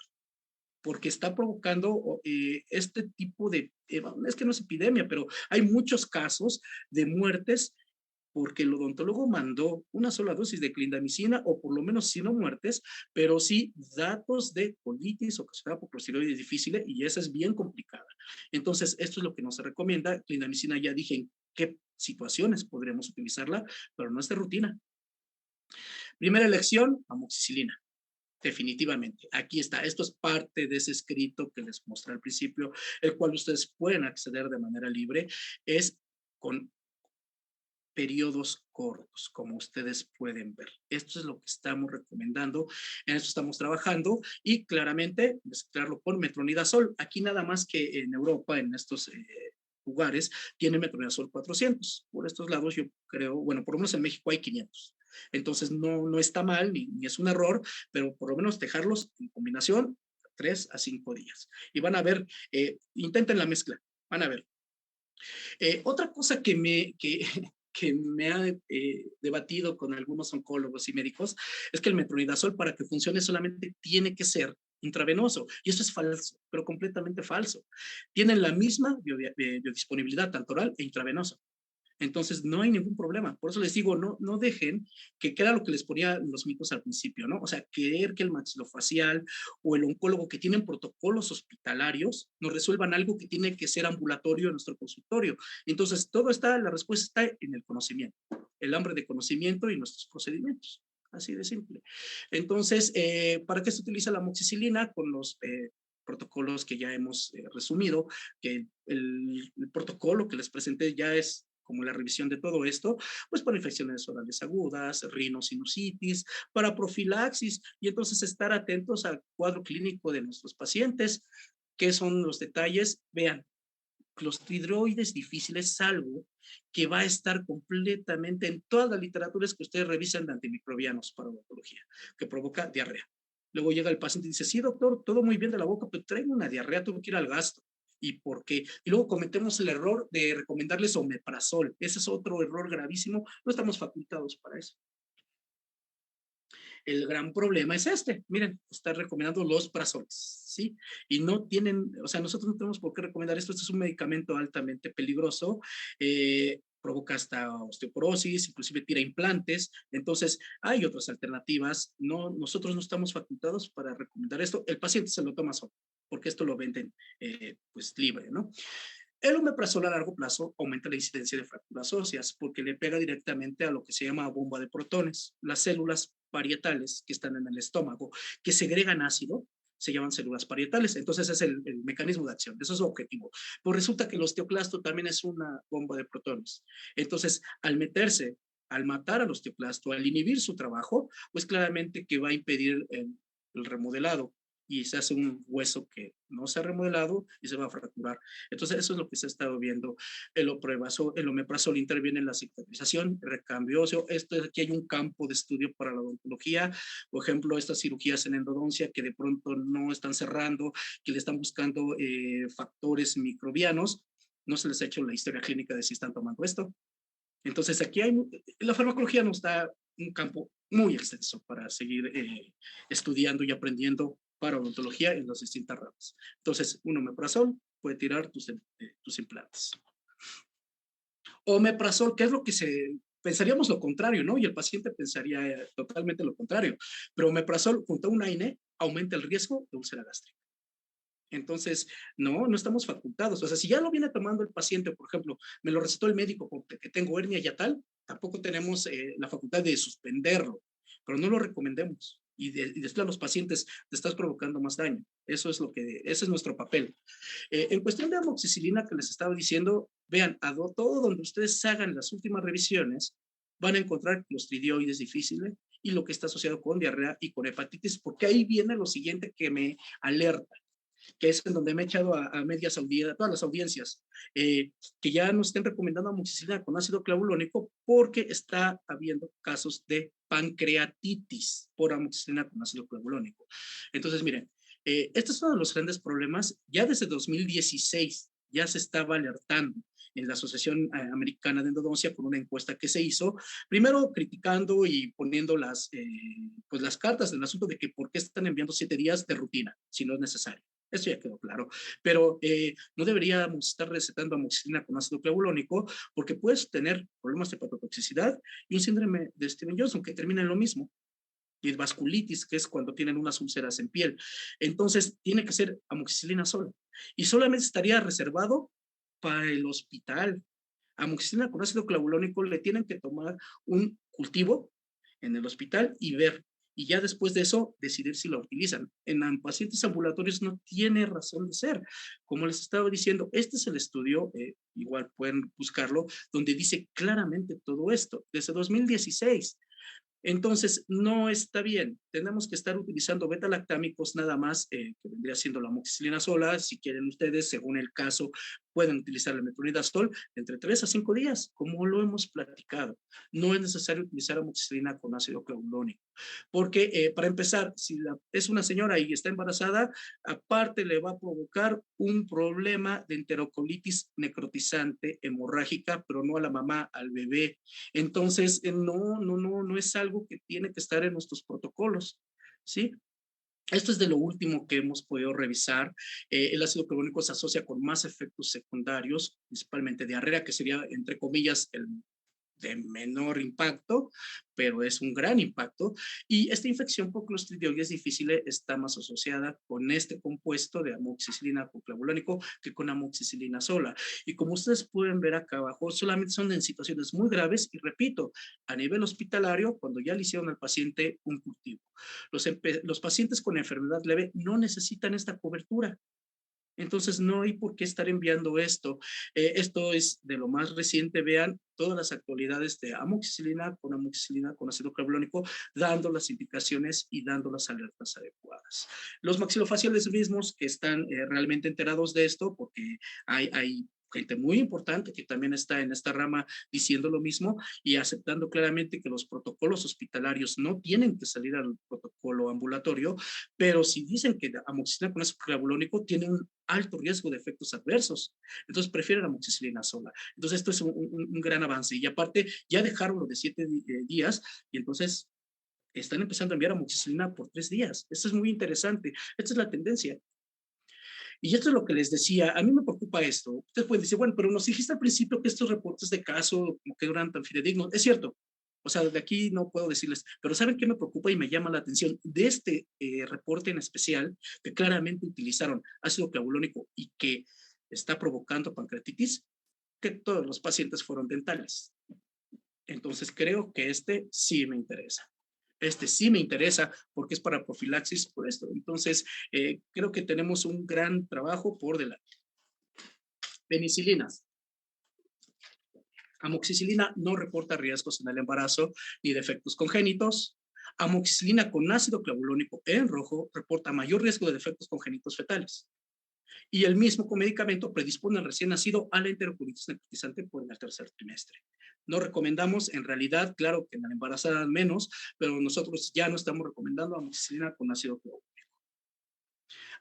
S1: porque está provocando este tipo de, es que no es epidemia, pero hay muchos casos de muertes porque el odontólogo mandó una sola dosis de clindamicina o por lo menos si no muertes, pero sí datos de colitis ocasionada por clostridioides difficile y esa es bien complicada. Entonces, esto es lo que nos recomienda. Clindamicina ya dije en qué situaciones podríamos utilizarla, pero no es de rutina. Primera elección, amoxicilina. Definitivamente, aquí está. Esto es parte de ese escrito que les mostré al principio, el cual ustedes pueden acceder de manera libre. Es con periodos cortos, como ustedes pueden ver. Esto es lo que estamos recomendando, en esto estamos trabajando y claramente mezclarlo con metronidazol. Aquí nada más que en Europa, en estos lugares, tiene metronidazol 400. Por estos lados yo creo, bueno, por lo menos en México hay 500. Entonces no está mal ni es un error, pero por lo menos dejarlos en combinación 3 a 5 días. Y van a ver, intenten la mezcla, van a ver. Otra cosa que me ha debatido con algunos oncólogos y médicos es que el metronidazol para que funcione solamente tiene que ser intravenoso. Y eso es falso, pero completamente falso. Tienen la misma biodisponibilidad, tanto oral e intravenosa. Entonces, no hay ningún problema. Por eso les digo, no dejen que era lo que les ponía los mitos al principio, ¿no? O sea, creer que el maxilofacial o el oncólogo que tienen protocolos hospitalarios nos resuelvan algo que tiene que ser ambulatorio en nuestro consultorio. Entonces, todo está, la respuesta está en el conocimiento, el hambre de conocimiento y nuestros procedimientos. Así de simple. Entonces, ¿para qué se utiliza la amoxicilina? Con los protocolos que ya hemos resumido, que el protocolo que les presenté ya es como la revisión de todo esto, pues para infecciones orales agudas, rinosinusitis, para profilaxis, y entonces estar atentos al cuadro clínico de nuestros pacientes. ¿Qué son los detalles? Vean, clostridioides difíciles es algo que va a estar completamente en todas las literaturas que ustedes revisan de antimicrobianos para odontología, que provoca diarrea. Luego llega el paciente y dice, sí, doctor, todo muy bien de la boca, pero traigo una diarrea, tengo que ir al gastro. ¿Y por qué? Y luego cometemos el error de recomendarles omeprazol. Ese es otro error gravísimo. No estamos facultados para eso. El gran problema es este. Miren, está recomendando los prazoles, ¿sí? Y no tienen, o sea, nosotros no tenemos por qué recomendar esto. Este es un medicamento altamente peligroso. Provoca hasta osteoporosis, inclusive tira implantes. Entonces, hay otras alternativas. No, nosotros no estamos facultados para recomendar esto. El paciente se lo toma solo, porque esto lo venden pues libre, ¿no? El omeprazol a largo plazo aumenta la incidencia de fracturas óseas porque le pega directamente a lo que se llama bomba de protones. Las células parietales que están en el estómago, que segregan ácido, se llaman células parietales. Entonces es el mecanismo de acción, eso es su objetivo. Pues resulta que el osteoclasto también es una bomba de protones. Entonces, al meterse, al matar al osteoclasto, al inhibir su trabajo, pues claramente que va a impedir el remodelado y se hace un hueso que no se ha remodelado y se va a fracturar. Entonces, eso es lo que se ha estado viendo. El omeprazol interviene en la cicatrización, el recambio óseo. Aquí hay un campo de estudio para la odontología. Por ejemplo, estas cirugías en endodoncia que de pronto no están cerrando, que le están buscando factores microbianos. No se les ha hecho la historia clínica de si están tomando esto. Entonces, aquí hay, la farmacología nos da un campo muy extenso para seguir estudiando y aprendiendo para odontología en las distintas ramas. Entonces, un omeprazol puede tirar tus implantes. Omeprazol, ¿qué es lo que pensaríamos lo contrario, ¿no? Y el paciente pensaría totalmente lo contrario. Pero omeprazol junto a un AINE aumenta el riesgo de úlcera gástrica. Entonces, no estamos facultados. O sea, si ya lo viene tomando el paciente, por ejemplo, me lo recetó el médico porque tengo hernia y tal, tampoco tenemos la facultad de suspenderlo, pero no lo recomendemos. Y después a los pacientes te estás provocando más daño. Ese es nuestro papel. En cuestión de amoxicilina que les estaba diciendo, vean, todo donde ustedes hagan las últimas revisiones, van a encontrar clostridioides difíciles y lo que está asociado con diarrea y con hepatitis, porque ahí viene lo siguiente que me alerta, que es en donde me he echado a medias audiencias, todas las audiencias, que ya nos estén recomendando amoxicilina con ácido clavulónico porque está habiendo casos de pancreatitis por amoxicilina con ácido clavulónico. Entonces, miren, este es uno de los grandes problemas. Ya desde 2016 ya se estaba alertando en la Asociación Americana de Endodoncia con una encuesta que se hizo, primero criticando y poniendo pues las cartas del asunto de que por qué están enviando 7 días de rutina, si no es necesario. Eso ya quedó claro. Pero no deberíamos estar recetando amoxicilina con ácido clavulónico porque puedes tener problemas de hepatotoxicidad y un síndrome de Steven-Johnson que termina en lo mismo. Y vasculitis, que es cuando tienen unas úlceras en piel. Entonces, tiene que ser amoxicilina sola. Y solamente estaría reservado para el hospital. Amoxicilina con ácido clavulónico le tienen que tomar un cultivo en el hospital y ver. Y ya después de eso, decidir si la utilizan. En pacientes ambulatorios no tiene razón de ser. Como les estaba diciendo, este es el estudio, igual pueden buscarlo, donde dice claramente todo esto, desde 2016. Entonces, no está bien. Tenemos que estar utilizando beta-lactámicos nada más, que vendría siendo la amoxicilina sola. Si quieren ustedes, según el caso, pueden utilizar el metronidazol entre 3 a 5 días, como lo hemos platicado. No es necesario utilizar amoxicilina con ácido clavulónico, porque para empezar, si es una señora y está embarazada, aparte le va a provocar un problema de enterocolitis necrotizante hemorrágica, pero no a la mamá, al bebé. Entonces, no es algo que tiene que estar en nuestros protocolos, ¿sí? Esto es de lo último que hemos podido revisar. El ácido clorhídrico se asocia con más efectos secundarios, principalmente diarrea, que sería, entre comillas, el de menor impacto, pero es un gran impacto. Y esta infección por clostridioides difícil está más asociada con este compuesto de amoxicilina con clavulónico que con amoxicilina sola. Y como ustedes pueden ver acá abajo, solamente son en situaciones muy graves y repito, a nivel hospitalario, cuando ya le hicieron al paciente un cultivo. Los pacientes con enfermedad leve no necesitan esta cobertura. Entonces, no hay por qué estar enviando esto. Esto es de lo más reciente. Vean todas las actualidades de amoxicilina con ácido clavulónico, dando las indicaciones y dando las alertas adecuadas. Los maxilofaciales mismos que están realmente enterados de esto, porque hay gente muy importante que también está en esta rama diciendo lo mismo y aceptando claramente que los protocolos hospitalarios no tienen que salir al protocolo ambulatorio, pero si dicen que amoxicilina con ácido clavulónico tiene un alto riesgo de efectos adversos, entonces prefieren amoxicilina sola. Entonces esto es un gran avance y aparte ya dejaron lo de 7 días y entonces están empezando a enviar amoxicilina por 3 días. Esto es muy interesante. Esta es la tendencia. Y esto es lo que les decía, a mí me preocupa esto. Ustedes pueden decir, bueno, pero nos dijiste al principio que estos reportes de caso como que eran tan fidedignos. Es cierto, o sea, de aquí no puedo decirles, pero ¿saben qué me preocupa y me llama la atención de este reporte en especial? Que claramente utilizaron ácido clavulónico y que está provocando pancreatitis, que todos los pacientes fueron dentales. Entonces creo que este sí me interesa. Este sí me interesa porque es para profilaxis por esto. Entonces, creo que tenemos un gran trabajo por delante. Penicilinas. Amoxicilina no reporta riesgos en el embarazo ni defectos congénitos. Amoxicilina con ácido clavulónico en rojo reporta mayor riesgo de defectos congénitos fetales. Y el mismo medicamento predispone al recién nacido a la enterocolitis necrotizante por el tercer trimestre. No recomendamos, en realidad, claro que en la embarazada menos, pero nosotros ya no estamos recomendando amoxicilina con ácido clorhídrico.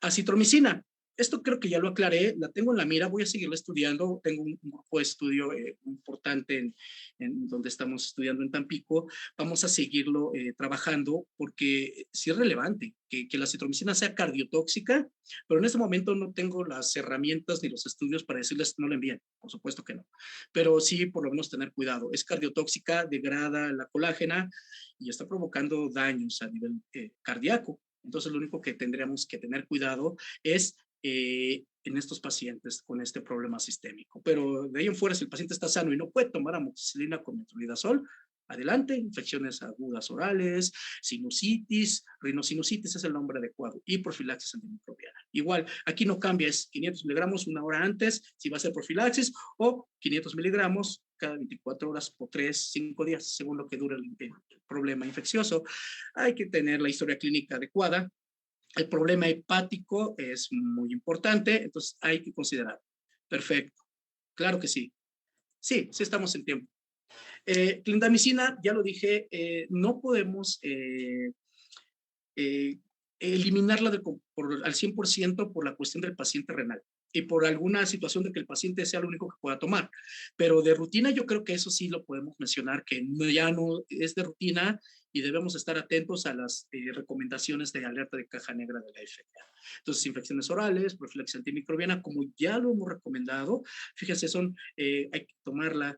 S1: Acitromicina. Esto creo que ya lo aclaré, la tengo en la mira, voy a seguirla estudiando. Tengo un grupo de estudio importante en donde estamos estudiando en Tampico. Vamos a seguirlo trabajando porque sí es relevante que la acitromicina sea cardiotóxica, pero en este momento no tengo las herramientas ni los estudios para decirles no la envíen, por supuesto que no. Pero sí, por lo menos tener cuidado. Es cardiotóxica, degrada la colágena y está provocando daños a nivel cardíaco. Entonces, lo único que tendríamos que tener cuidado es en estos pacientes con este problema sistémico. Pero de ahí en fuera, si el paciente está sano y no puede tomar amoxicilina con metronidazol, adelante, infecciones agudas orales, sinusitis, rinosinusitis es el nombre adecuado, y profilaxis antimicrobiana. Igual, aquí no cambia, es 500 miligramos una hora antes, si va a ser profilaxis, o 500 miligramos cada 24 horas por 3, 5 días, según lo que dure el problema infeccioso. Hay que tener la historia clínica adecuada. El problema hepático es muy importante, entonces hay que considerar. Perfecto, claro que sí. Sí, sí estamos en tiempo. Clindamicina, ya lo dije, no podemos eh, eliminarla al 100% por la cuestión del paciente renal y por alguna situación de que el paciente sea lo único que pueda tomar. Pero de rutina yo creo que eso sí lo podemos mencionar, que ya no es de rutina y debemos estar atentos a las recomendaciones de alerta de caja negra de la FDA. Entonces, infecciones orales, profilaxis antimicrobiana, como ya lo hemos recomendado, fíjense, hay que tomarla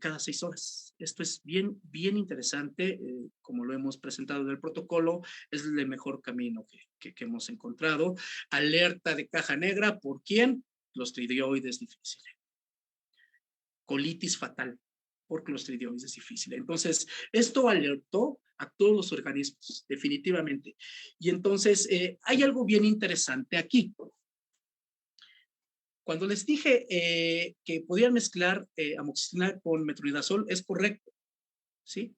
S1: cada 6 horas. Esto es bien, bien interesante, como lo hemos presentado en el protocolo, es el mejor camino que hemos encontrado. Alerta de caja negra, ¿por quién? Clostridioides difficile. Colitis fatal por Clostridioides difficile. Entonces, esto alertó a todos los organismos, definitivamente. Y entonces, hay algo bien interesante aquí. Cuando les dije que podían mezclar amoxicilina con metronidazol, es correcto, ¿sí?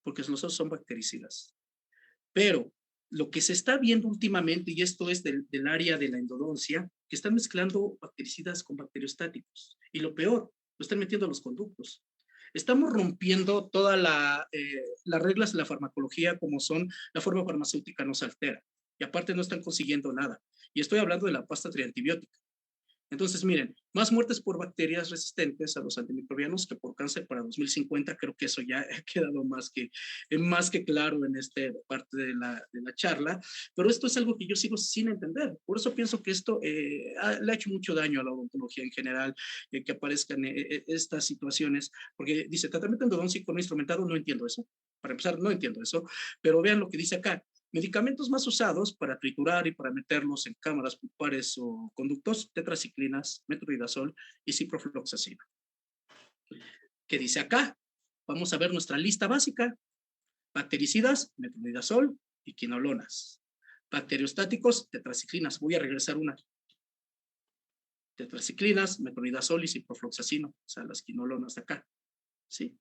S1: Porque los otros son bactericidas. Pero lo que se está viendo últimamente, y esto es del área de la endodoncia, que están mezclando bactericidas con bacteriostáticos. Y lo peor, lo están metiendo a los conductos. Estamos rompiendo todas las reglas de la farmacología como son la forma farmacéutica no se altera. Y aparte no están consiguiendo nada. Y estoy hablando de la pasta triantibiótica. Entonces, miren, más muertes por bacterias resistentes a los antimicrobianos que por cáncer para 2050. Creo que eso ya ha quedado más que claro en esta parte de la charla, pero esto es algo que yo sigo sin entender. Por eso pienso que esto le ha hecho mucho daño a la odontología en general, que aparezcan estas situaciones, porque dice tratamiento endodóntico no instrumentado, no entiendo eso. Para empezar, no entiendo eso, pero vean lo que dice acá. Medicamentos más usados para triturar y para meterlos en cámaras pulpares o conductos, tetraciclinas, metronidazol y ciprofloxacina. ¿Qué dice acá? Vamos a ver nuestra lista básica. Bactericidas, metronidazol y quinolonas. Bacteriostáticos, tetraciclinas. Voy a regresar una. Tetraciclinas, metronidazol y ciprofloxacino, o sea, las quinolonas de acá. ¿Sí?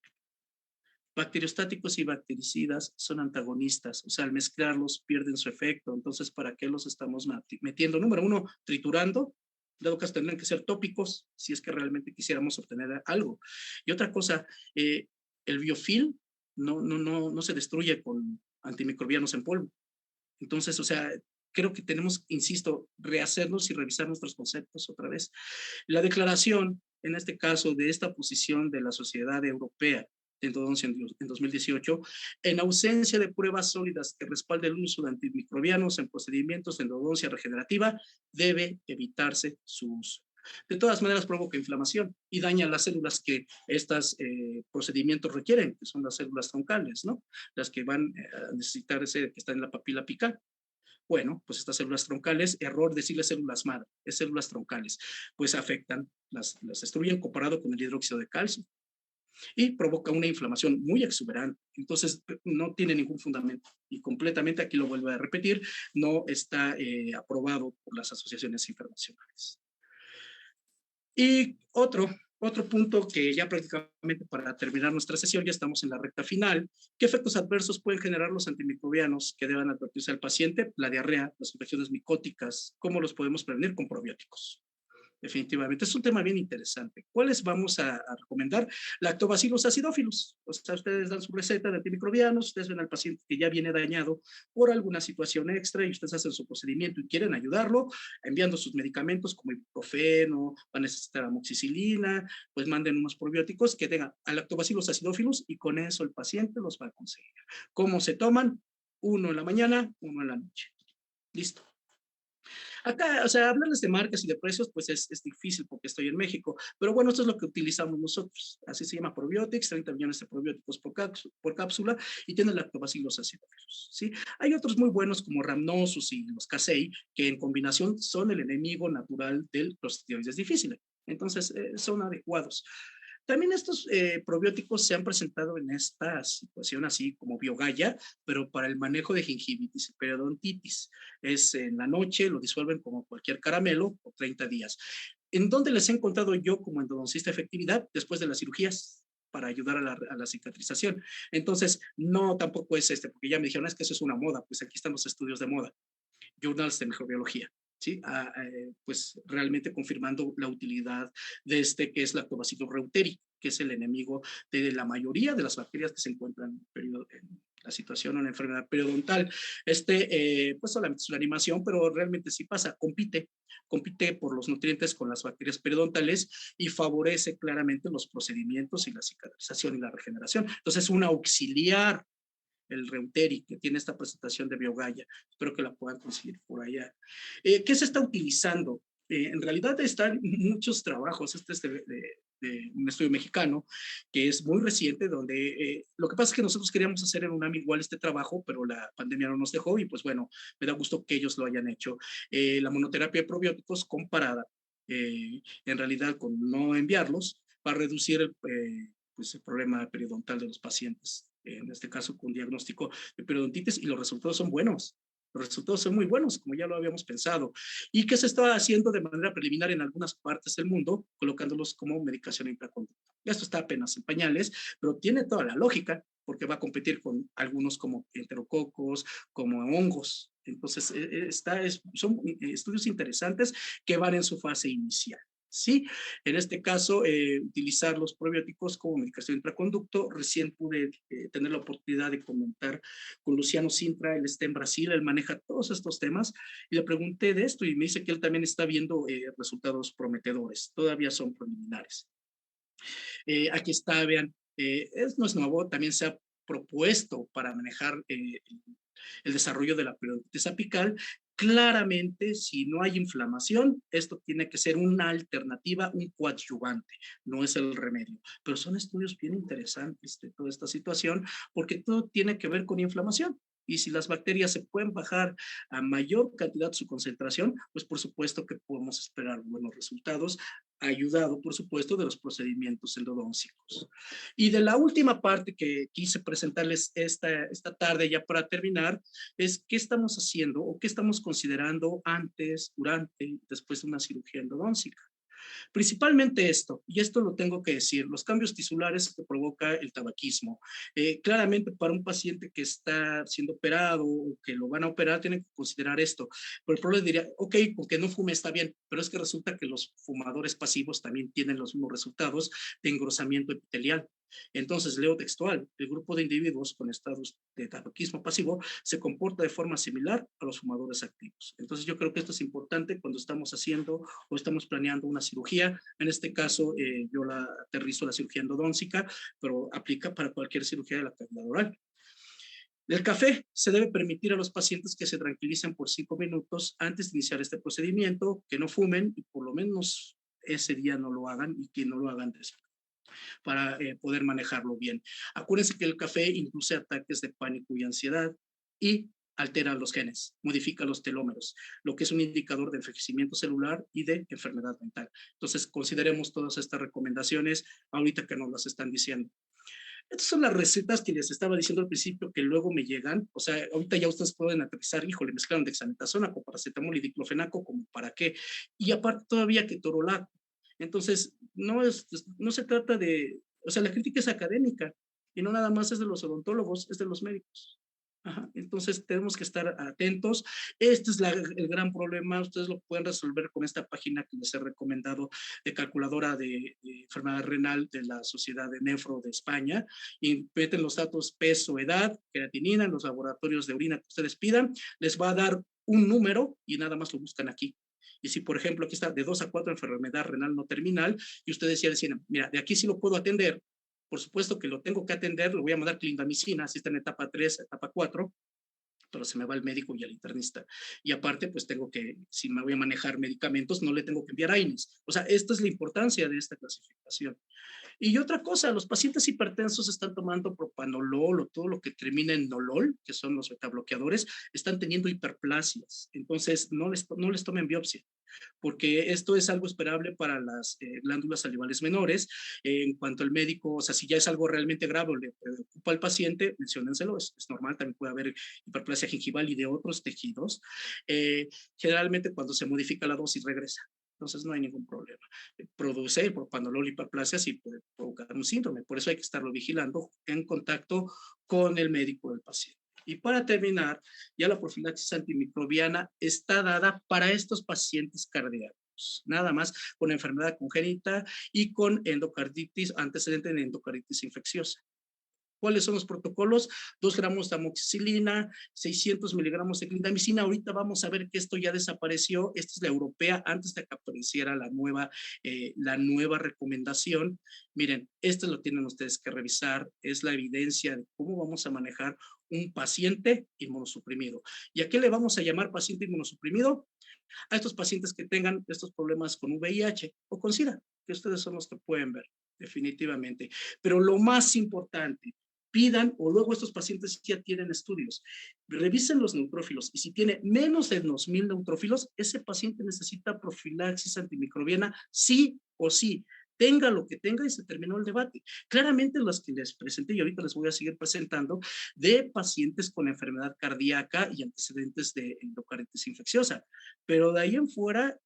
S1: Bacteriostáticos y bactericidas son antagonistas, o sea, al mezclarlos pierden su efecto. Entonces, ¿para qué los estamos metiendo? Número uno, triturando dado caso tendrán que ser tópicos si es que realmente quisiéramos obtener algo. Y otra cosa, el biofilm no se destruye con antimicrobianos en polvo. Entonces, o sea, creo que tenemos, insisto, rehacernos y revisar nuestros conceptos otra vez. La declaración, en este caso, de esta posición de la Sociedad Europea de Endodoncia en 2018, en ausencia de pruebas sólidas que respalden el uso de antimicrobianos en procedimientos de endodoncia regenerativa, debe evitarse su uso. De todas maneras, provoca inflamación y daña las células que estos procedimientos requieren, que son las células troncales, ¿no? Las que van a necesitar ese que está en la papila apical. Bueno, pues estas células troncales, error decirle células madre, es células troncales, pues afectan, las destruyen comparado con el hidróxido de calcio y provoca una inflamación muy exuberante. Entonces, no tiene ningún fundamento y completamente, aquí lo vuelvo a repetir, no está aprobado por las asociaciones internacionales. Y otro punto que ya prácticamente para terminar nuestra sesión, ya estamos en la recta final. ¿Qué efectos adversos pueden generar los antimicrobianos que deban advertirse al paciente? La diarrea, las infecciones micóticas, ¿cómo los podemos prevenir? Con probióticos. Definitivamente, es un tema bien interesante. ¿Cuáles vamos a recomendar? Lactobacillus acidophilus. O sea, ustedes dan su receta de antimicrobianos, ustedes ven al paciente que ya viene dañado por alguna situación extra y ustedes hacen su procedimiento y quieren ayudarlo, enviando sus medicamentos como ibuprofeno, van a necesitar amoxicilina, pues manden unos probióticos que tengan a Lactobacillus acidophilus y con eso el paciente los va a conseguir. ¿Cómo se toman? Uno en la mañana, uno en la noche. Listo. Acá, o sea, hablarles de marcas y de precios, pues es difícil porque estoy en México, pero bueno, esto es lo que utilizamos nosotros. Así se llama Probiotics, 30 millones de probióticos por cápsula y tiene lactobacillus acidophilus, ¿sí? Hay otros muy buenos como Rhamnosus y los Casei, que en combinación son el enemigo natural del Clostridium difficile. Entonces, son adecuados. También estos probióticos se han presentado en esta situación así como Biogaya, pero para el manejo de gingivitis y periodontitis. Es en la noche, lo disuelven como cualquier caramelo por 30 días. ¿En dónde les he encontrado yo como endodoncista efectividad? Después de las cirugías para ayudar a la cicatrización. Entonces, no tampoco es porque ya me dijeron, es que eso es una moda, pues aquí están los estudios de moda, journals de microbiología. ¿Sí? Pues realmente confirmando la utilidad de que es Lactobacillus reuteri, que es el enemigo de la mayoría de las bacterias que se encuentran en la situación o en la enfermedad periodontal. Pues solamente es una animación, pero realmente sí pasa, compite por los nutrientes con las bacterias periodontales y favorece claramente los procedimientos y la cicatrización y la regeneración. Entonces, un auxiliar el Reuteri, que tiene esta presentación de Biogaya. Espero que la puedan conseguir por allá. ¿Qué se está utilizando? En realidad están muchos trabajos. Este es de un estudio mexicano que es muy reciente, donde lo que pasa es que nosotros queríamos hacer en UNAM igual este trabajo, pero la pandemia no nos dejó y pues bueno, me da gusto que ellos lo hayan hecho. La monoterapia de probióticos comparada en realidad con no enviarlos para reducir pues el problema periodontal de los pacientes, en este caso con diagnóstico de periodontitis, y los resultados son buenos. Los resultados son muy buenos, como ya lo habíamos pensado. ¿Y qué se está haciendo de manera preliminar en algunas partes del mundo, colocándolos como medicación intraconductal? Esto está apenas en pañales, pero tiene toda la lógica, porque va a competir con algunos como enterococos, como hongos. Entonces, son estudios interesantes que van en su fase inicial. Sí, en este caso, utilizar los probióticos como medicación intraconducto. Recién pude tener la oportunidad de comentar con Luciano Sintra, él está en Brasil, él maneja todos estos temas, y le pregunté de esto y me dice que él también está viendo resultados prometedores, todavía son preliminares. Aquí está, vean, no es nuevo, también se ha propuesto para manejar el desarrollo de la periodontitis apical. Claramente, si no hay inflamación, esto tiene que ser una alternativa, un coadyuvante, no es el remedio. Pero son estudios bien interesantes de toda esta situación, porque todo tiene que ver con inflamación. Y si las bacterias se pueden bajar a mayor cantidad su concentración, pues por supuesto que podemos esperar buenos resultados, ayudado, por supuesto, de los procedimientos endodóncicos. Y de la última parte que quise presentarles esta tarde, ya para terminar, es qué estamos haciendo o qué estamos considerando antes, durante y después de una cirugía endodóncica. Principalmente esto, y esto lo tengo que decir, los cambios tisulares que provoca el tabaquismo. Claramente para un paciente que está siendo operado o que lo van a operar, tienen que considerar esto. Pero el problema diría, ok, con que no fume está bien, pero es que resulta que los fumadores pasivos también tienen los mismos resultados de engrosamiento epitelial. Entonces, leo textual, el grupo de individuos con estados de tabaquismo pasivo se comporta de forma similar a los fumadores activos. Entonces, yo creo que esto es importante cuando estamos haciendo o estamos planeando una cirugía. En este caso, yo la aterrizo la cirugía endodóntica, pero aplica para cualquier cirugía de la cavidad oral. El café se debe permitir a los pacientes que se tranquilicen por 5 minutos antes de iniciar este procedimiento, que no fumen y por lo menos ese día no lo hagan y que no lo hagan después para poder manejarlo bien. Acuérdense que el café induce ataques de pánico y ansiedad y altera los genes, modifica los telómeros, lo que es un indicador de envejecimiento celular y de enfermedad mental. Entonces, consideremos todas estas recomendaciones ahorita que nos las están diciendo. Estas son las recetas que les estaba diciendo al principio que luego me llegan. O sea, ahorita ya ustedes pueden aterrizar, híjole, mezclaron dexametasona con paracetamol y diclofenaco, ¿como para qué? Y aparte todavía ketorolaco. Entonces, no se trata de, o sea, la crítica es académica y no nada más es de los odontólogos, es de los médicos. Ajá. Entonces tenemos que estar atentos. Este es el gran problema. Ustedes lo pueden resolver con esta página que les he recomendado de calculadora de enfermedad renal de la Sociedad de Nefro de España. Y meten los datos peso, edad, creatinina en los laboratorios de orina que ustedes pidan. Les va a dar un número y nada más lo buscan aquí. Y si, por ejemplo, aquí está de 2 a 4 enfermedad renal no terminal, y ustedes ya decían, mira, de aquí sí lo puedo atender, por supuesto que lo tengo que atender, lo voy a mandar clindamicina, si está en etapa 3, etapa 4, pero se me va el médico y el internista. Y aparte, pues tengo que, si me voy a manejar medicamentos, no le tengo que enviar AINES. O sea, esta es la importancia de esta clasificación. Y otra cosa, los pacientes hipertensos están tomando propanolol o todo lo que termina en nolol, que son los betabloqueadores, están teniendo hiperplasias. Entonces, no les tomen biopsia porque esto es algo esperable para las glándulas salivales menores. En cuanto al médico, o sea, si ya es algo realmente grave o le preocupa al paciente, menciónenselo, es normal, también puede haber hiperplasia gingival y de otros tejidos. Generalmente cuando se modifica la dosis regresa. Entonces no hay ningún problema. Produce propanolol hiperplasia sí puede provocar un síndrome, por eso hay que estarlo vigilando en contacto con el médico del paciente. Y para terminar, ya la profilaxis antimicrobiana está dada para estos pacientes cardíacos, nada más con enfermedad congénita y con endocarditis, antecedente de endocarditis infecciosa. ¿Cuáles son los protocolos? 2 gramos de amoxicilina, 600 miligramos de clindamicina. Ahorita vamos a ver que esto ya desapareció. Esta es la europea antes de que apareciera la nueva recomendación. Miren, esto lo tienen ustedes que revisar. Es la evidencia de cómo vamos a manejar un paciente inmunosuprimido. ¿Y a qué le vamos a llamar paciente inmunosuprimido? A estos pacientes que tengan estos problemas con VIH o con SIDA, que ustedes son los que pueden ver, definitivamente. Pero lo más importante, pidan, o luego estos pacientes ya tienen estudios, revisen los neutrófilos y si tiene menos de 2,000 neutrófilos, ese paciente necesita profilaxis antimicrobiana sí o sí, tenga lo que tenga y se terminó el debate. Claramente los que les presenté y ahorita les voy a seguir presentando de pacientes con enfermedad cardíaca y antecedentes de endocarditis infecciosa, pero de ahí en fuera,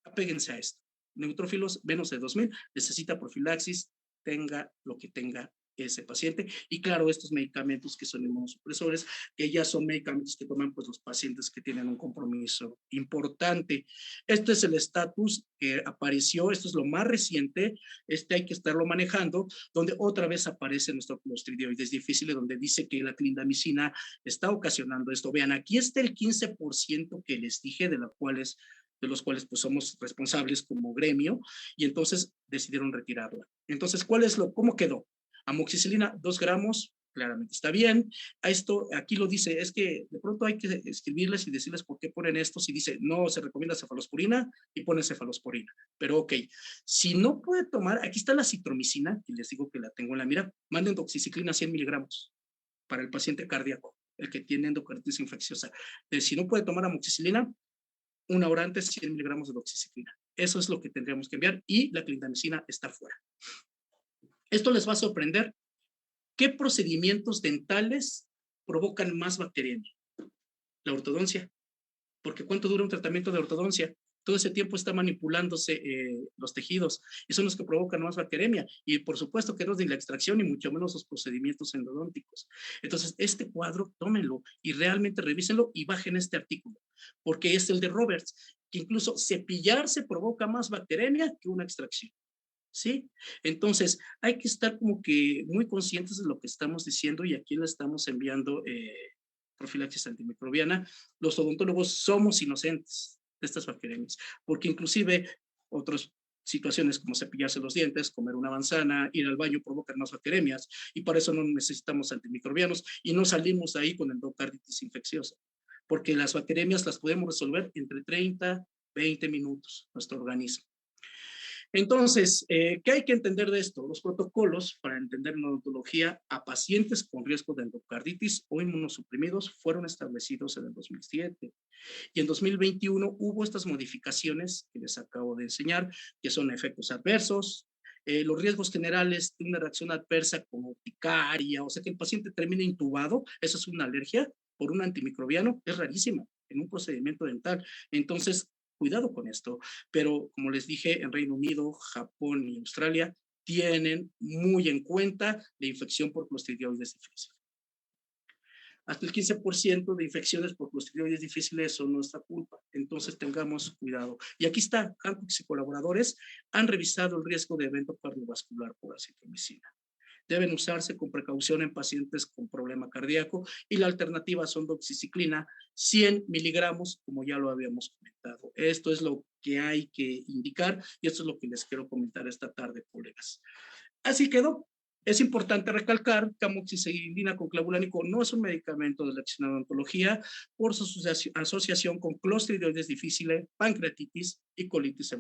S1: apéguense a esto. Neutrófilos menos de 2,000, necesita profilaxis, tenga lo que tenga ese paciente. Y claro, estos medicamentos que son inmunosupresores, que ya son medicamentos que toman pues los pacientes que tienen un compromiso importante. Este es el estatus que apareció, esto es lo más reciente, hay que estarlo manejando, donde otra vez aparece nuestro clostridioides difícil, donde dice que la clindamicina está ocasionando esto. Vean, aquí está el 15% que les dije, de los cuales pues somos responsables como gremio, y entonces decidieron retirarla. Entonces, ¿cómo quedó? Amoxicilina, 2 gramos, claramente está bien. A esto, aquí lo dice, es que de pronto hay que escribirles y decirles por qué ponen esto, si dice, no, se recomienda cefalosporina, y ponen cefalosporina. Pero ok, si no puede tomar, aquí está la citromicina, y les digo que la tengo en la mira, manden doxiciclina 100 miligramos para el paciente cardíaco, el que tiene endocarditis infecciosa. Si no puede tomar amoxicilina, 1 hora antes 100 miligramos de doxiciclina. Eso es lo que tendríamos que enviar y la clindamicina está fuera. Esto les va a sorprender. ¿Qué procedimientos dentales provocan más bacteriemia? La ortodoncia. Porque ¿cuánto dura un tratamiento de ortodoncia? todo ese tiempo está manipulándose los tejidos y son los que provocan más bacteremia. Y por supuesto que no es ni la extracción ni mucho menos los procedimientos endodónticos. Entonces, este cuadro, tómenlo y realmente revísenlo y bajen este artículo, porque es el de Roberts, que incluso cepillarse provoca más bacteremia que una extracción. ¿Sí? Entonces, hay que estar como que muy conscientes de lo que estamos diciendo y aquí le estamos enviando profilaxis antimicrobiana. Los odontólogos somos inocentes de estas bacterias, porque inclusive otras situaciones como cepillarse los dientes, comer una manzana, ir al baño provocan más bacterias y para eso no necesitamos antimicrobianos y no salimos de ahí con endocarditis infecciosa, porque las bacterias las podemos resolver entre 30, 20 minutos, nuestro organismo. Entonces, ¿qué hay que entender de esto? Los protocolos para entender la odontología a pacientes con riesgo de endocarditis o inmunosuprimidos fueron establecidos en el 2007 y en 2021 hubo estas modificaciones que les acabo de enseñar, que son efectos adversos, los riesgos generales de una reacción adversa como urticaria, o sea que el paciente termine intubado, eso es una alergia por un antimicrobiano, es rarísima en un procedimiento dental. Entonces, cuidado con esto. Pero como les dije, en Reino Unido, Japón y Australia tienen muy en cuenta la infección por Clostridioides difficile. Hasta el 15% de infecciones por Clostridioides difficile son nuestra culpa. Entonces tengamos cuidado. Y aquí está, Hancock y colaboradores han revisado el riesgo de evento cardiovascular por acitromicina. Deben usarse con precaución en pacientes con problema cardíaco y la alternativa son doxiciclina, 100 miligramos, como ya lo habíamos comentado. Esto es lo que hay que indicar y esto es lo que les quiero comentar esta tarde, colegas. Así quedó. Es importante recalcar que amoxicilina con clavulánico no es un medicamento de la odontología por su asociación con Clostridioides difficile, pancreatitis y colitis